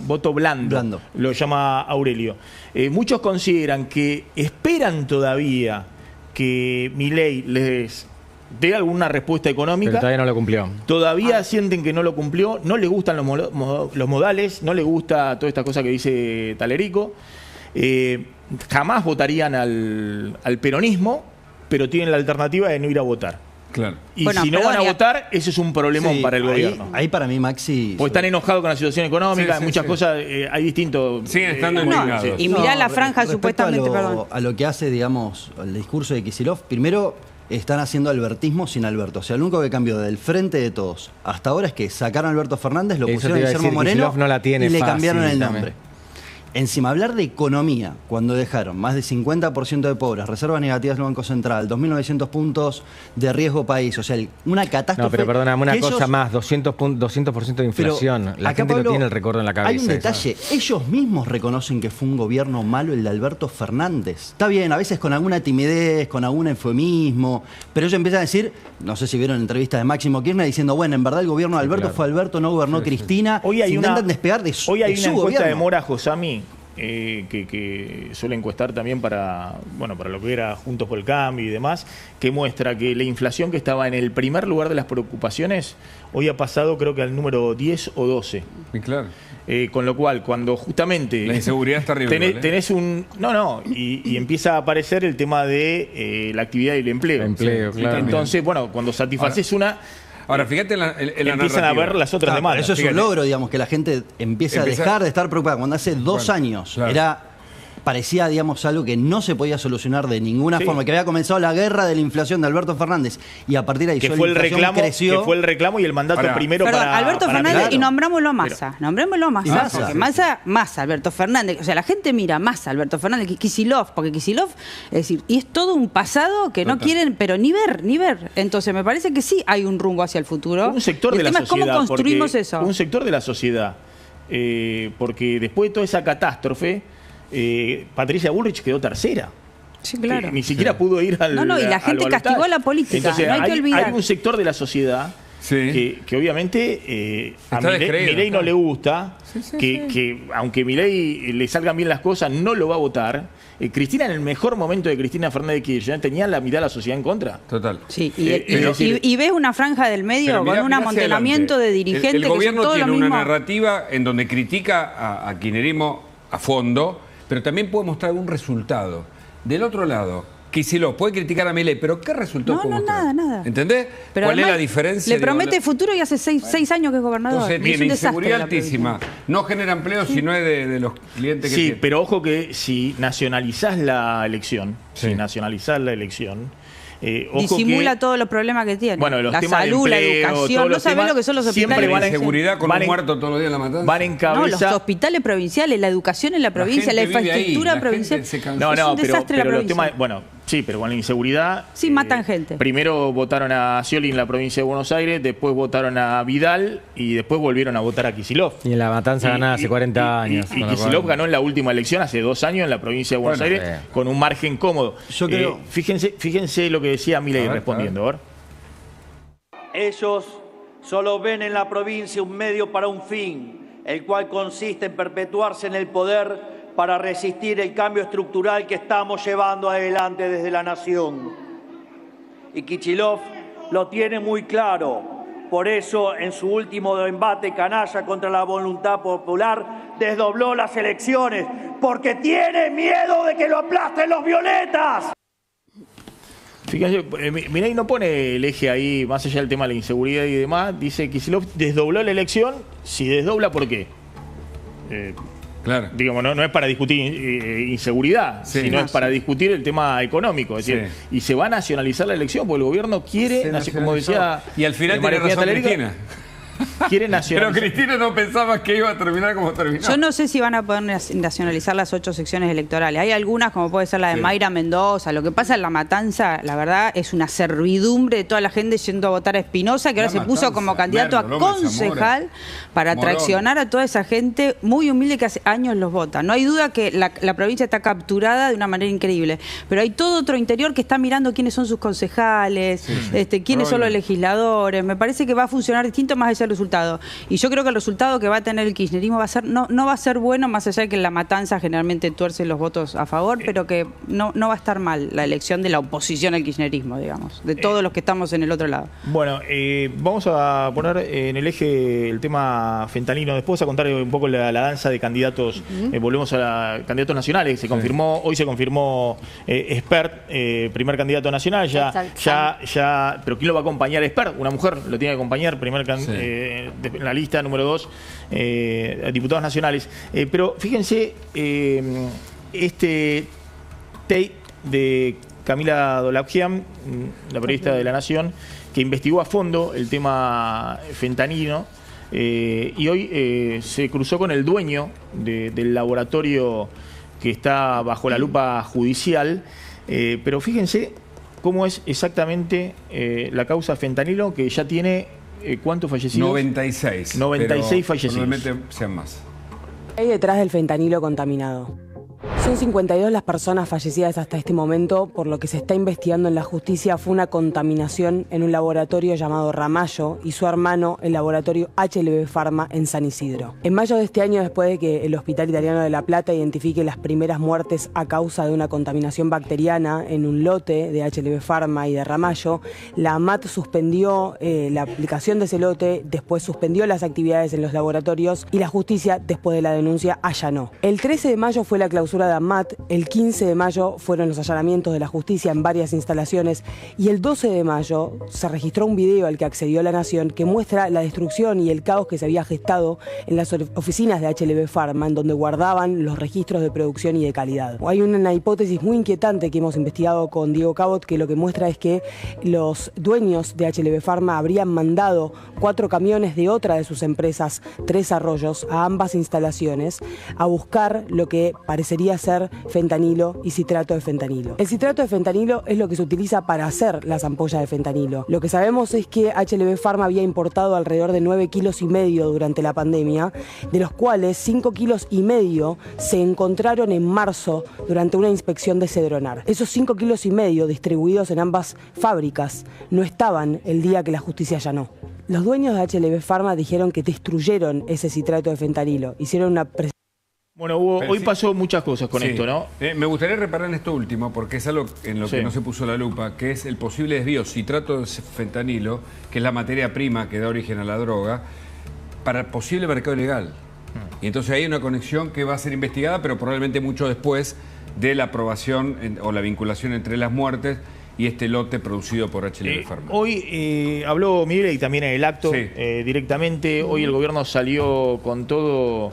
voto blando, lo llama Aurelio. Muchos consideran que esperan todavía que Milei les dé alguna respuesta económica. Pero todavía no lo cumplió. Todavía sienten que no lo cumplió, no les gustan los modales, no les gusta toda esta cosa que dice Talerico. Jamás votarían al peronismo, pero tienen la alternativa de no ir a votar. Claro. Y si no van a votar, eso es un problemón para el gobierno. Ahí para mí, Maxi... Porque están enojados con la situación económica, muchas cosas, hay distintos... Siguen estando indignados. Y mirá la franja supuestamente, a lo que hace, digamos, el discurso de Kicillof, primero están haciendo albertismo sin Alberto. O sea, lo único que cambió del Frente de Todos hasta ahora es que sacaron a Alberto Fernández, lo pusieron a Guillermo Moreno y le cambiaron el nombre. Encima, hablar de economía, cuando dejaron más del 50% de pobres, reservas negativas del Banco Central, 2.900 puntos de riesgo país, o sea, una catástrofe... No, pero perdóname, una cosa más, 200% de inflación. La gente no tiene el recuerdo en la cabeza. Hay un detalle, ellos mismos reconocen que fue un gobierno malo el de Alberto Fernández. Está bien, a veces con alguna timidez, con algún eufemismo, pero ellos empiezan a decir, no sé si vieron entrevistas de Máximo Kirchner diciendo, bueno, en verdad el gobierno de Alberto fue Alberto, no gobernó Cristina. Hoy hay intentan despegar de su Hoy hay una encuesta gobierno. de Mora Josami, que suele encuestar también para lo que era Juntos por el Cambio y demás, que muestra que la inflación que estaba en el primer lugar de las preocupaciones, hoy ha pasado creo que al número 10 o 12. Y claro. Con lo cual, cuando justamente... La inseguridad está arriba. Tenés un... Y empieza a aparecer el tema de la actividad y el empleo. Claro. Entonces, cuando satisfaces Ahora, fíjate en la empiezan a ver las otras demandas. Eso es un logro, digamos, que la gente empiece a dejar de estar preocupada. Cuando hace 2 años parecía, digamos, algo que no se podía solucionar de ninguna forma, que había comenzado la guerra de la inflación de Alberto Fernández y a partir de ahí que fue el reclamo y el mandato primero para Alberto Fernández claro. y nombrámoslo a Massa. Nombrémoslo a Massa. Porque Massa, Alberto Fernández. O sea, la gente mira Massa, Alberto Fernández, Kicillof, porque Kicillof, es decir, y es todo un pasado que no quieren, pero ni ver. Entonces, me parece que sí hay un rumbo hacia el futuro. Un sector de la sociedad. ¿Cómo construimos eso? Un sector de la sociedad. Porque después de toda esa catástrofe, Patricia Bullrich quedó tercera. Sí, claro. Ni siquiera pudo ir al... y la gente castigó a la política. Entonces, no hay que olvidar. Hay un sector de la sociedad que obviamente a Milei no le gusta, que aunque Milei le salgan bien las cosas, no lo va a votar. Cristina, en el mejor momento de Cristina Fernández Kirchner, tenía la mitad de la sociedad en contra. Total. Sí, y ves una franja del medio con un amontonamiento de dirigentes. El gobierno que son tiene una narrativa en donde critica a kirchnerismo a fondo, pero también puede mostrar un resultado. Del otro lado, Kicillof puede criticar a Milei, pero ¿qué resultado puede mostrar? Nada. ¿Entendés? Pero ¿Cuál es la diferencia? Le promete futuro y hace 6 años que es gobernador. Entonces tiene inseguridad altísima. No genera empleo si no es de los clientes que tiene. Sí, pero ojo que si nacionalizás la elección, disimula todos los problemas que tiene. Bueno, la salud, la educación. No sabés lo que son los hospitales. La inseguridad con un muerto todos los días en la matanza. Van en cabeza. Los hospitales provinciales, la educación en la provincia, la infraestructura provincial. Es un desastre la provincia. Sí, pero con la inseguridad... Sí, matan gente. Primero votaron a Scioli en la provincia de Buenos Aires, después votaron a Vidal y después volvieron a votar a Kicillof. Y en la matanza ganada hace 40 años. Y Kicillof ganó en la última elección hace 2 años en la provincia de Buenos Aires con un margen cómodo. Yo creo... Fíjense lo que decía Milei respondiendo. A ver. Ellos solo ven en la provincia un medio para un fin, el cual consiste en perpetuarse en el poder para resistir el cambio estructural que estamos llevando adelante desde la nación. Y Kicillof lo tiene muy claro. Por eso, en su último embate canalla contra la voluntad popular, desdobló las elecciones, porque tiene miedo de que lo aplasten los violetas. Fíjense, Milei no pone el eje ahí, más allá del tema de la inseguridad y demás. Dice que Kicillof desdobló la elección. Si desdobla, ¿por qué? Claro. Digamos, no es para discutir inseguridad, sino es para discutir el tema económico. Es decir, y se va a nacionalizar la elección porque el gobierno quiere, como decía... Y al final tiene razón Cristina. Quiere nacionalizar. Pero Cristina no pensaba que iba a terminar como terminó. Yo no sé si van a poder nacionalizar las 8 secciones electorales. Hay algunas, como puede ser la de Mayra Mendoza. Lo que pasa en La Matanza, la verdad, es una servidumbre de toda la gente yendo a votar a Espinosa, que ahora se puso como candidato a concejal para traccionar a toda esa gente muy humilde que hace años los vota. No hay duda que la provincia está capturada de una manera increíble. Pero hay todo otro interior que está mirando quiénes son sus concejales, quiénes son los legisladores. Me parece que va a funcionar distinto más allá del resultado resultado. Y yo creo que el resultado que va a tener el kirchnerismo va a ser, no va a ser bueno, más allá de que la matanza generalmente tuerce los votos a favor, pero que no va a estar mal la elección de la oposición al kirchnerismo, digamos, de todos los que estamos en el otro lado. Bueno, vamos a poner en el eje el tema fentanilo. Después a contar un poco la danza de candidatos. Volvemos a candidatos nacionales. Hoy se confirmó Espert, primer candidato nacional. Pero ¿quién lo va a acompañar? Espert, una mujer lo tiene que acompañar, en la lista número 2, diputados nacionales. Pero fíjense, este Tate de Camila Dolabjian, la periodista de La Nación, que investigó a fondo el tema fentanilo, y hoy se cruzó con el dueño del laboratorio que está bajo la lupa judicial. Pero fíjense cómo es exactamente la causa fentanilo, que ya tiene ¿cuántos fallecidos? 96. 96 fallecidos. Probablemente sean más. Hay detrás del fentanilo contaminado. Son 52 las personas fallecidas hasta este momento. Por lo que se está investigando en la justicia fue una contaminación en un laboratorio llamado Ramallo y su hermano, el laboratorio HLB Pharma en San Isidro. En mayo de este año, después de que el Hospital Italiano de La Plata identifique las primeras muertes a causa de una contaminación bacteriana en un lote de HLB Pharma y de Ramallo, la AMAT suspendió la aplicación de ese lote, después suspendió las actividades en los laboratorios y la justicia, después de la denuncia, allanó. El 13 de mayo fue la clausura de AMAT, el 15 de mayo fueron los allanamientos de la justicia en varias instalaciones y el 12 de mayo se registró un video al que accedió La Nación que muestra la destrucción y el caos que se había gestado en las oficinas de HLB Pharma, en donde guardaban los registros de producción y de calidad. Hay una hipótesis muy inquietante que hemos investigado con Diego Cabot, que lo que muestra es que los dueños de HLB Pharma habrían mandado 4 camiones de otra de sus empresas, Tres Arroyos, a ambas instalaciones a buscar lo que parecería ser fentanilo y citrato de fentanilo. El citrato de fentanilo es lo que se utiliza para hacer las ampollas de fentanilo. Lo que sabemos es que HLB Pharma había importado alrededor de 9,5 kilos durante la pandemia, de los cuales 5,5 kilos se encontraron en marzo durante una inspección de Cedronar. Esos 5,5 kilos distribuidos en ambas fábricas no estaban el día que la justicia allanó. Los dueños de HLB Pharma dijeron que destruyeron ese citrato de fentanilo, hicieron una Bueno, Hugo, hoy pasó muchas cosas con esto, ¿no? Me gustaría reparar en esto último, porque es algo en lo que no se puso la lupa, que es el posible desvío citrato de fentanilo, que es la materia prima que da origen a la droga, para el posible mercado ilegal. Y entonces hay una conexión que va a ser investigada, pero probablemente mucho después de la aprobación o la vinculación entre las muertes y este lote producido por HLB Pharma. Hoy habló Milei también en el acto, directamente. Hoy el gobierno salió con todo...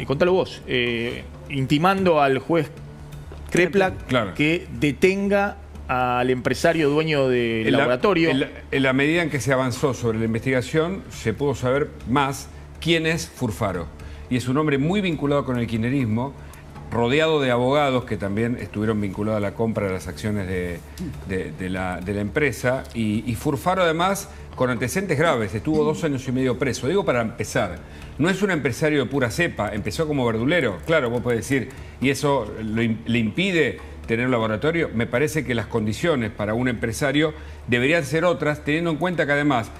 contalo vos, intimando al juez Kreplak que detenga al empresario dueño del laboratorio. En la medida en que se avanzó sobre la investigación, se pudo saber más quién es Furfaro. Y es un hombre muy vinculado con el kirchnerismo, rodeado de abogados que también estuvieron vinculados a la compra de las acciones de la empresa. Y Furfaro, además, con antecedentes graves, estuvo 2 años y medio preso. Digo, para empezar, no es un empresario de pura cepa, empezó como verdulero. Claro, vos podés decir, ¿y eso le impide tener un laboratorio? Me parece que las condiciones para un empresario deberían ser otras, teniendo en cuenta que además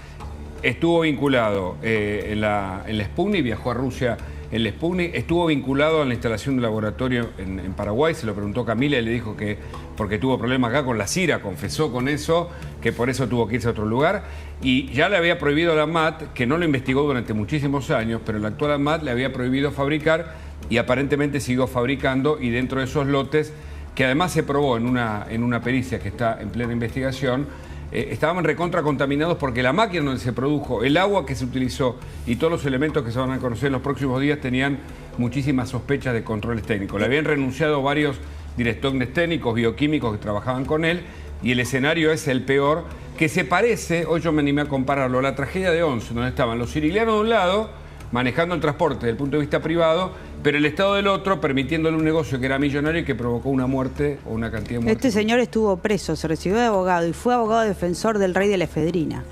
estuvo vinculado en la Sputnik, viajó a Rusia en la Sputnik, estuvo vinculado a la instalación de un laboratorio en Paraguay, se lo preguntó Camila y le dijo que porque tuvo problemas acá con la Cira, confesó con eso, que por eso tuvo que irse a otro lugar, y ya le había prohibido a la AMAT, que no lo investigó durante muchísimos años, pero la actual AMAT le había prohibido fabricar y aparentemente siguió fabricando, y dentro de esos lotes, que además se probó en una pericia que está en plena investigación, estaban recontra contaminados porque la máquina donde se produjo, el agua que se utilizó y todos los elementos que se van a conocer en los próximos días tenían muchísimas sospechas de controles técnicos. Le habían renunciado varios directores técnicos, bioquímicos que trabajaban con él, y el escenario es el peor, que se parece, hoy yo me animé a compararlo, a la tragedia de Once, donde estaban los sicilianos de un lado, manejando el transporte desde el punto de vista privado, pero el Estado del otro, permitiéndole un negocio que era millonario y que provocó una muerte o una cantidad de muertes. Este señor estuvo preso, se recibió de abogado y fue abogado defensor del rey de la efedrina.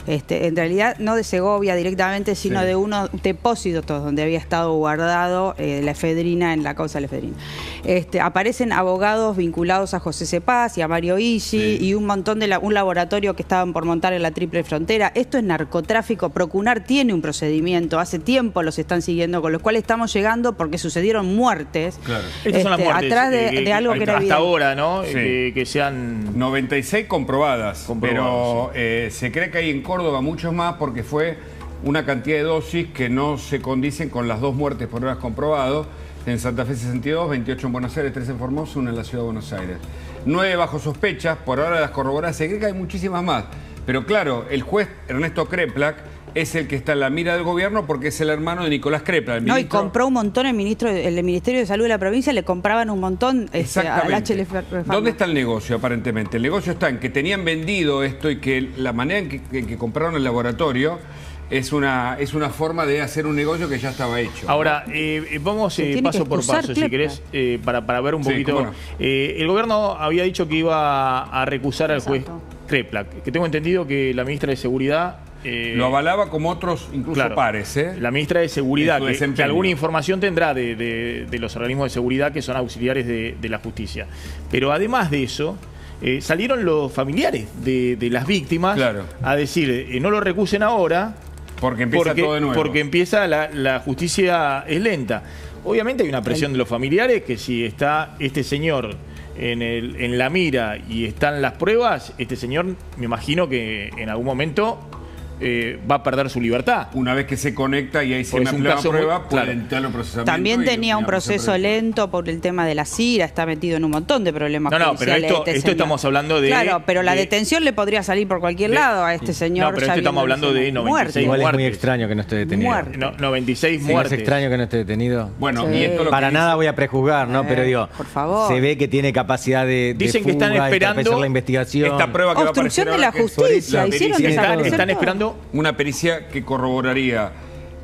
en realidad no de Segovia directamente, sino de unos depósitos donde había estado guardado la efedrina en la causa de la efedrina. Aparecen abogados vinculados a José Cepaz y a Mario Isi y un montón de un laboratorio que estaban por montar en la Triple Frontera. Esto es narcotráfico. Procunar tiene un procedimiento, hace tiempo los están siguiendo, con los cuales estamos llegando porque sucedieron muertes. Claro. Estas son las muertes atrás de algo que era hasta evidente. ahora, ¿no? Que sean 96 comprobadas, pero se cree que hay en Córdoba muchos más porque fue una cantidad de dosis que no se condicen con las 2 muertes por horas comprobado. En Santa Fe 62, 28 en Buenos Aires, 3 en Formosa, 1 en la Ciudad de Buenos Aires. 9 bajo sospechas, por ahora las corroboradas. Se cree que hay muchísimas más. Pero claro, el juez Ernesto Kreplak es el que está en la mira del gobierno porque es el hermano de Nicolás Kreplak. No, y compró un montón el Ministerio de Salud de la provincia, le compraban un montón al HLF. ¿Dónde está el negocio aparentemente? El negocio está en que tenían vendido esto y que la manera en que compraron el laboratorio es una forma de hacer un negocio que ya estaba hecho. Ahora, vamos paso por paso, si querés, para ver un poquito. Bueno. El gobierno había dicho que iba a recusar al juez Kreplak, que tengo entendido que la ministra de Seguridad... lo avalaba como otros, incluso pares. La ministra de Seguridad, que alguna información tendrá de los organismos de seguridad que son auxiliares de la justicia. Pero además de eso... salieron los familiares de las víctimas a decir, no lo recusen ahora... Porque empieza todo de nuevo. Porque empieza la justicia es lenta. Obviamente hay una presión de los familiares que si está este señor en la mira y están las pruebas, este señor me imagino que en algún momento va a perder su libertad. Una vez que se conecta y ahí se me aplica la prueba, puede entrar el procesamiento. También tenía un proceso lento por el tema de la CIRA, está metido en un montón de problemas judiciales. Pero esto estamos hablando de... Claro, pero la detención le podría salir por cualquier lado a este señor. No, pero estamos hablando de 96 muertes. Igual es muy extraño que no esté detenido. 96 muertes. Es extraño que no esté detenido. Bueno, y esto para nada voy a prejuzgar, ¿no? Pero digo, por favor. Se ve que tiene capacidad de dicen que están esperando la investigación. Esta prueba que va a aparecer de la justicia. Están esperando una pericia que corroboraría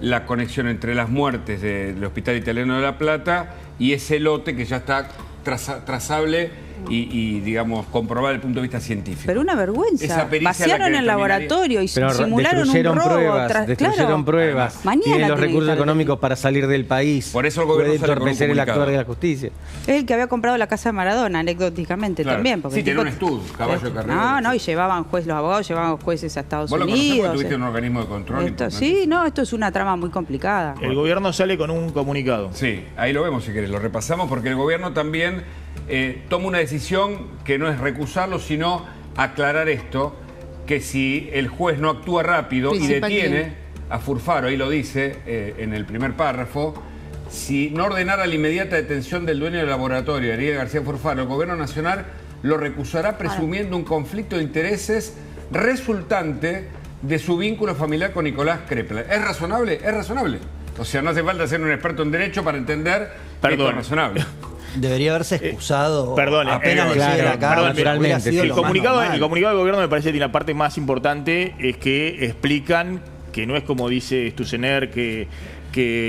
la conexión entre las muertes del Hospital Italiano de La Plata y ese lote que ya está trazable y digamos, comprobable desde el punto de vista científico. Pero una vergüenza. Vaciaron el laboratorio y simularon un robo. Destruyeron pruebas. Tienen los recursos económicos para salir del país. Por eso el gobierno puede entorpecer el actuar de la justicia. Es el que había comprado la casa de Maradona, anecdóticamente también. Porque tiene un estudio, caballo de carrera. No, y llevaban los abogados llevaban jueces a Estados Unidos. ¿Vos lo conocés? ¿Tuviste un organismo de control? Esto es una trama muy complicada. El gobierno sale con un comunicado. Sí, ahí lo vemos si querés, lo repasamos porque el gobierno también toma una decisión que no es recusarlo, sino aclarar esto, que si el juez no actúa rápido y detiene a Furfaro, ahí lo dice en el primer párrafo, si no ordenara la inmediata detención del dueño del laboratorio, Ariel García Furfaro, el gobierno nacional lo recusará presumiendo un conflicto de intereses resultante de su vínculo familiar con Nicolás Kreplak. ¿Es razonable? Es razonable. O sea, no hace falta ser un experto en derecho para entender que esto es razonable. Debería haberse excusado apenas naturalmente. El comunicado del gobierno me parece que la parte más importante es que explican que no es como dice Sturzenegger que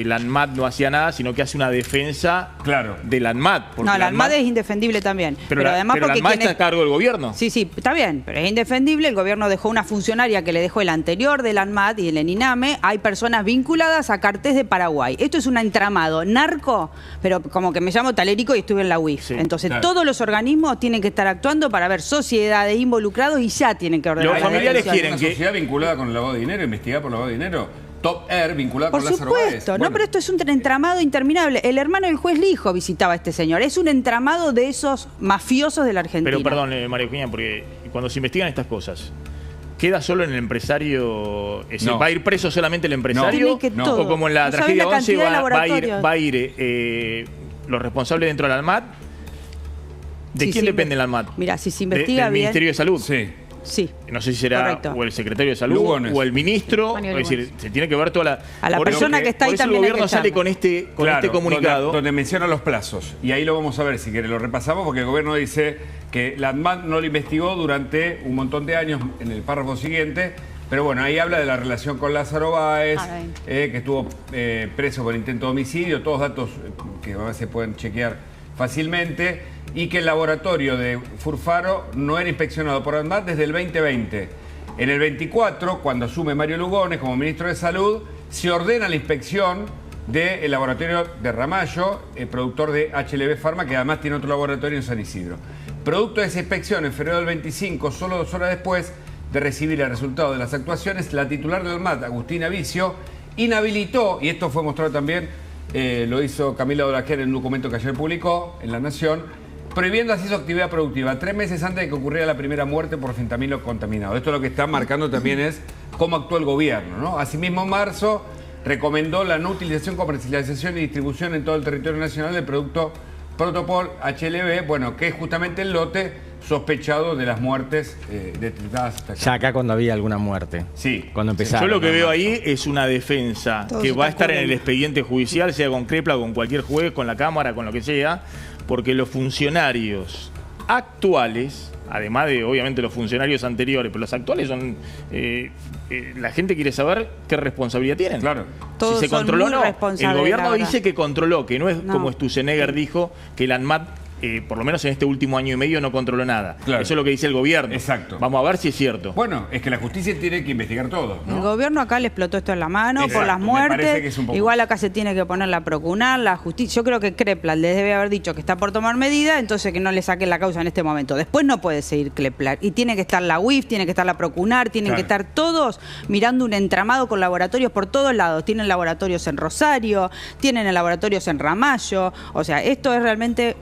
la ANMAT no hacía nada, sino que hace una defensa de la ANMAT. No, la ANMAT es indefendible también. Pero además porque la ANMAT está a cargo del gobierno. Sí, está bien, pero es indefendible. El gobierno dejó una funcionaria que le dejó el anterior de la ANMAT y el ENINAME. Hay personas vinculadas a Cartés de Paraguay. Esto es un entramado narco, pero como que me llamo Talerico y estuve en la UIF. Entonces todos los organismos tienen que estar actuando para ver sociedades involucrados y ya tienen que ordenar. Los familiares quieren que... ¿Una sociedad vinculada con el lavado de dinero, investigada por lavado de dinero? Top Air vinculado con Lázaro Báez. Por supuesto, no, pero esto es un entramado interminable. El hermano del juez Lijo visitaba a este señor. Es un entramado de esos mafiosos de la Argentina. Pero perdón, María Eugenia, porque cuando se investigan estas cosas, ¿queda solo en el empresario? ¿Va a ir preso solamente el empresario? ¿O como en la tragedia 11 va a ir los responsables dentro de la ANMAT? ¿De quién depende la ANMAT? Mira, si se investiga del bien... Ministerio de Salud. Sí. No sé si será o el secretario de Salud o el ministro. Es decir, se tiene que ver toda la... A la persona que está ahí también. El gobierno sale con este comunicado. Donde menciona los plazos. Y ahí lo vamos a ver, si querés, lo repasamos, porque el gobierno dice que la ANMAT no lo investigó durante un montón de años en el párrafo siguiente. Pero bueno, ahí habla de la relación con Lázaro Báez, que estuvo preso por intento de homicidio, todos datos que a veces se pueden chequear fácilmente, y que el laboratorio de Furfaro no era inspeccionado por ANMAT desde el 2020. En el 24, cuando asume Mario Lugones como ministro de Salud, se ordena la inspección del laboratorio de Ramallo, el productor de HLB Pharma, que además tiene otro laboratorio en San Isidro. Producto de esa inspección, en febrero del 25, solo 2 horas después de recibir el resultado de las actuaciones, la titular del ANMAT, Agustina Vicio, inhabilitó, y esto fue mostrado también, lo hizo Camila Dolajer en un documento que ayer publicó en La Nación, prohibiendo así su actividad productiva 3 meses antes de que ocurriera la primera muerte por fentanilo contaminado. Esto lo que está marcando también es cómo actuó el gobierno, ¿no? Asimismo, en marzo recomendó la no utilización, comercialización y distribución en todo el territorio nacional del producto Protopol HLB, bueno, que es justamente el lote sospechado de las muertes detectadas hasta acá. Ya acá cuando había alguna muerte. Sí. Cuando empezaron. Yo lo que veo ahí es una defensa que va a estar en el expediente judicial, sea con Crepla, con cualquier juez, con la Cámara, con lo que sea, porque los funcionarios actuales, además de obviamente los funcionarios anteriores, pero los actuales son... la gente quiere saber qué responsabilidad tienen. Claro. Todos si se son controló muy no. El responsables, gobierno la verdad. dice que controló, que no es como Sturzenegger dijo, que el ANMAT por lo menos en este último año y medio no controló nada. Claro. Eso es lo que dice el gobierno. Exacto. Vamos a ver si es cierto. Bueno, es que la justicia tiene que investigar todo, ¿no? El gobierno acá le explotó esto en la mano. Exacto, por las me parece que muertes. es un poco... Igual acá se tiene que poner la procunar, la justicia. Yo creo que Crepla les debe haber dicho que está por tomar medidas, entonces que no le saquen la causa en este momento. Después no puede seguir Crepla. Y tiene que estar la UIF, tiene que estar la procunar, tienen que estar todos mirando un entramado con laboratorios por todos lados. Tienen laboratorios en Rosario, tienen laboratorios en Ramallo. O sea, esto es realmente...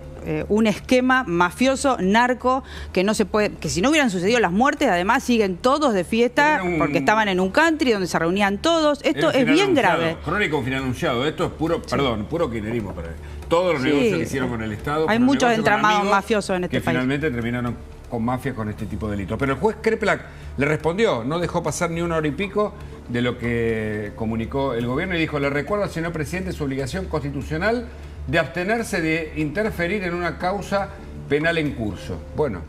un esquema mafioso, narco, que no se puede, que si no hubieran sucedido las muertes, además siguen todos de fiesta porque estaban en un country donde se reunían todos. Esto es bien grave. Crónica un final anunciado. Esto es puro, puro kirchnerismo para él. Todos los negocios que hicieron con el Estado. Hay muchos entramados mafiosos en este que país. Finalmente terminaron con mafias con este tipo de delitos. Pero el juez Kreplak le respondió, no dejó pasar ni 1 hora y pico de lo que comunicó el gobierno y dijo: le recuerdo al señor presidente su obligación constitucional de abstenerse de interferir en una causa penal en curso. Bueno,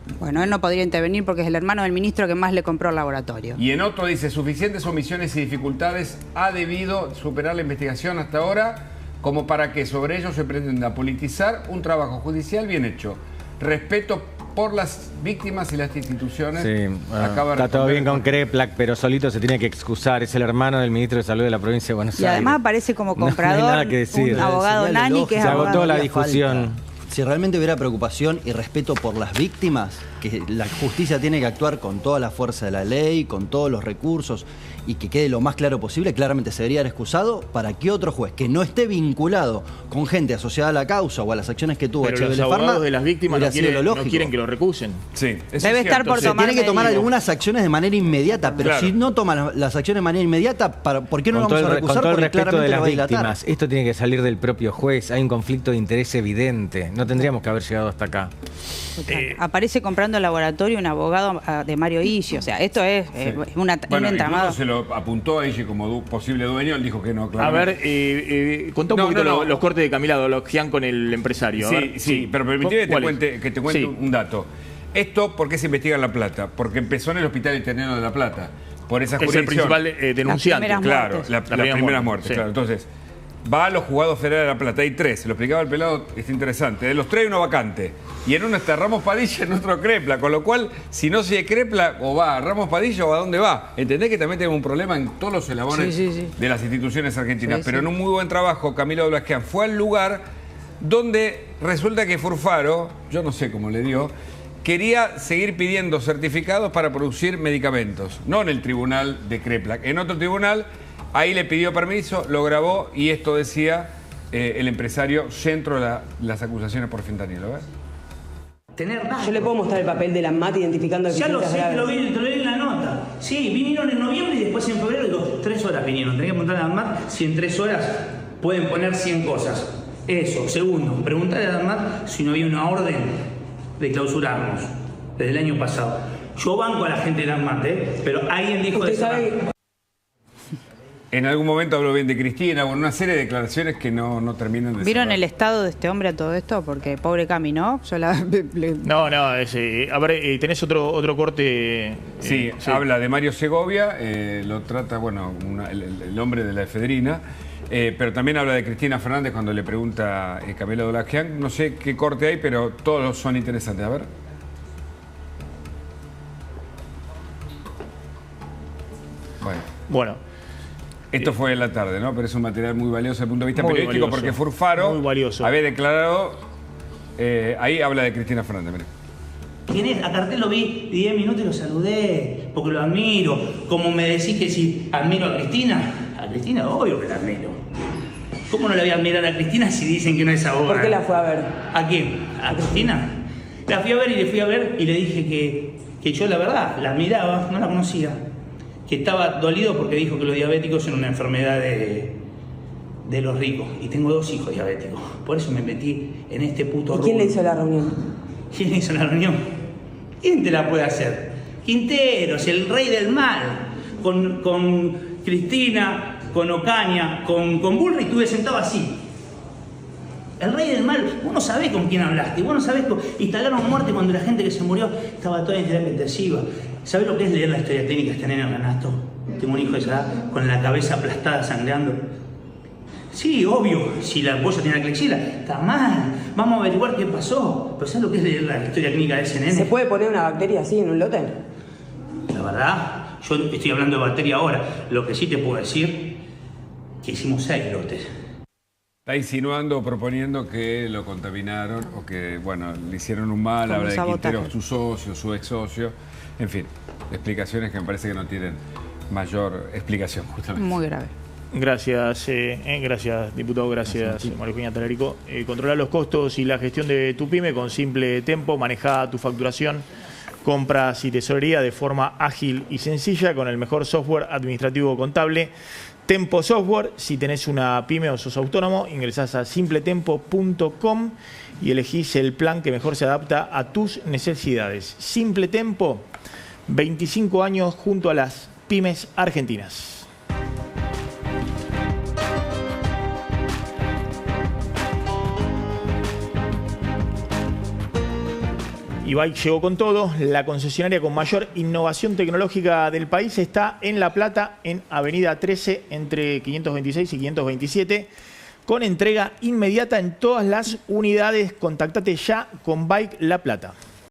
él no podría intervenir porque es el hermano del ministro que más le compró el laboratorio. Y en otro dice: suficientes omisiones y dificultades ha debido superar la investigación hasta ahora como para que sobre ello se pretenda politizar un trabajo judicial bien hecho. Respeto por las víctimas y las instituciones. Sí, está todo bien con Kreplak, pero solito se tiene que excusar. Es el hermano del ministro de Salud de la provincia de Buenos Aires. Y además aparece como comprador, no hay nada que decir. un abogado Nani que es se abogado. agotó la discusión. Si realmente hubiera preocupación y respeto por las víctimas, que la justicia tiene que actuar con toda la fuerza de la ley, con todos los recursos y que quede lo más claro posible, claramente se debería haber excusado para que otro juez que no esté vinculado con gente asociada a la causa o a las acciones que tuvo Pero HBL los Pharma, abogados de las víctimas no no quieren que lo recusen. Sí, debe estar por tomar tiene que tomar medidas. algunas acciones de manera inmediata, pero Claro. si no toma las acciones de manera inmediata, ¿por qué no lo Con vamos a recusar? todo el Porque respeto claramente de lo las va a dilatar. víctimas, esto tiene que salir del propio juez. Hay un conflicto de interés evidente. No tendríamos que haber llegado hasta acá. Aparece comprando el laboratorio un abogado de Mario Isi. O sea, esto es un entramado. Incluso se lo apuntó a ella como posible dueño, él dijo que no, claro. A ver, contá un poquito los cortes de Camila Dologian con el empresario. A ver, Sí, pero permitime que te cuente Sí. un dato. Esto, ¿por qué se investiga en La Plata? Porque empezó en el Hospital Italiano de La Plata. Por esa Es el jurisdicción. principal denunciante. Las primeras Claro, muertes. las primeras muertes, sí. claro. Entonces, va a los juzgados federales de La Plata, hay 3, se lo explicaba el pelado, es interesante. De los 3 hay uno vacante. Y en uno está Ramos Padilla y en otro Crepla, con lo cual, si no sigue Crepla, o va a Ramos Padilla o a dónde va. ¿Entendés que también tenemos un problema en todos los eslabones de las instituciones argentinas? Pero en un muy buen trabajo, Camilo Blasquean fue al lugar donde resulta que Furfaro, yo no sé cómo le dio, quería seguir pidiendo certificados para producir medicamentos. No en el tribunal de Kreplak, en otro tribunal. Ahí le pidió permiso, lo grabó y esto decía el empresario centro de las acusaciones por fentanilo. ¿Ves? Yo le puedo mostrar el papel de la ANMAT identificando Ya lo sé, graves. te lo vi en la nota. Sí, vinieron en noviembre y después en febrero, digo, 3 horas vinieron. Tenés que preguntarle a la ANMAT si en 3 horas pueden poner 100 cosas. Eso. Segundo, preguntarle a la ANMAT si no había una orden de clausurarnos desde el año pasado. Yo banco a la gente de la ANMAT, pero alguien dijo de cerrar. En algún momento habló bien de Cristina, bueno, una serie de declaraciones que no terminan de ¿Vieron cerrar. el estado de este hombre a todo esto? Porque pobre Cami, ¿no? Yo la... No, a ver, tenés otro corte. Sí, habla de Mario Segovia, lo trata, bueno, el hombre de la efedrina, pero también habla de Cristina Fernández cuando le pregunta Camila Dolagian. No sé qué corte hay, pero todos son interesantes. A ver. Bueno. Esto fue en la tarde, ¿no? Pero es un material muy valioso desde el punto de vista Muy periodístico valioso. porque Furfaro Muy valioso. había declarado... ahí habla de Cristina Fernández, mire. ¿Quién es? A Cartel lo vi 10 minutos y lo saludé, porque lo admiro. Como me decís que si admiro a Cristina, obvio que la admiro. ¿Cómo no la voy a admirar a Cristina si dicen que no es abogada? ¿Por qué la fue a ver? ¿A quién? ¿A Cristina? La fui a ver y le fui a ver y le dije que yo la verdad la admiraba, no la conocía. Que estaba dolido porque dijo que los diabéticos son una enfermedad de los ricos. Y tengo 2 hijos diabéticos. Por eso me metí en este puto rubro. ¿Y quién le hizo la reunión? ¿Quién hizo la reunión? ¿Quién te la puede hacer? Quinteros, el rey del mal. Con Cristina, con Ocaña, con Bullrich estuve sentado así. El rey del mal, vos no sabés con quién hablaste, vos no sabés instalaron muerte cuando la gente que se murió estaba toda en terapia intensiva. ¿Sabés lo que es leer la historia clínica de este nene Renato? Tengo un hijo de esa edad con la cabeza aplastada, sangrando. Sí, obvio, si la apoya tiene la clexila, está mal. Vamos a averiguar qué pasó. Pero ¿sabes lo que es leer la historia clínica de ese nene? ¿Se puede poner una bacteria así en un lote? La verdad, yo estoy hablando de bacteria ahora. Lo que sí te puedo decir, que hicimos 6 lotes. Está insinuando o proponiendo que lo contaminaron o que, bueno, le hicieron un mal, habla de Quintero, su socio, su ex socio. En fin, explicaciones que me parece que no tienen mayor explicación, justamente. Muy grave. Gracias, gracias diputado, gracias María Eugenia Talarico. Controla los costos y la gestión de tu pyme con Simple Tempo, maneja tu facturación, compras y tesorería de forma ágil y sencilla con el mejor software administrativo contable. Tempo Software, si tenés una pyme o sos autónomo, ingresás a simpletempo.com y elegís el plan que mejor se adapta a tus necesidades. Simple Tempo, 25 años junto a las pymes argentinas. Ibai llegó con todo. La concesionaria con mayor innovación tecnológica del país está en La Plata, en Avenida 13, entre 526 y 527, con entrega inmediata en todas las unidades. Contactate ya con Bike La Plata.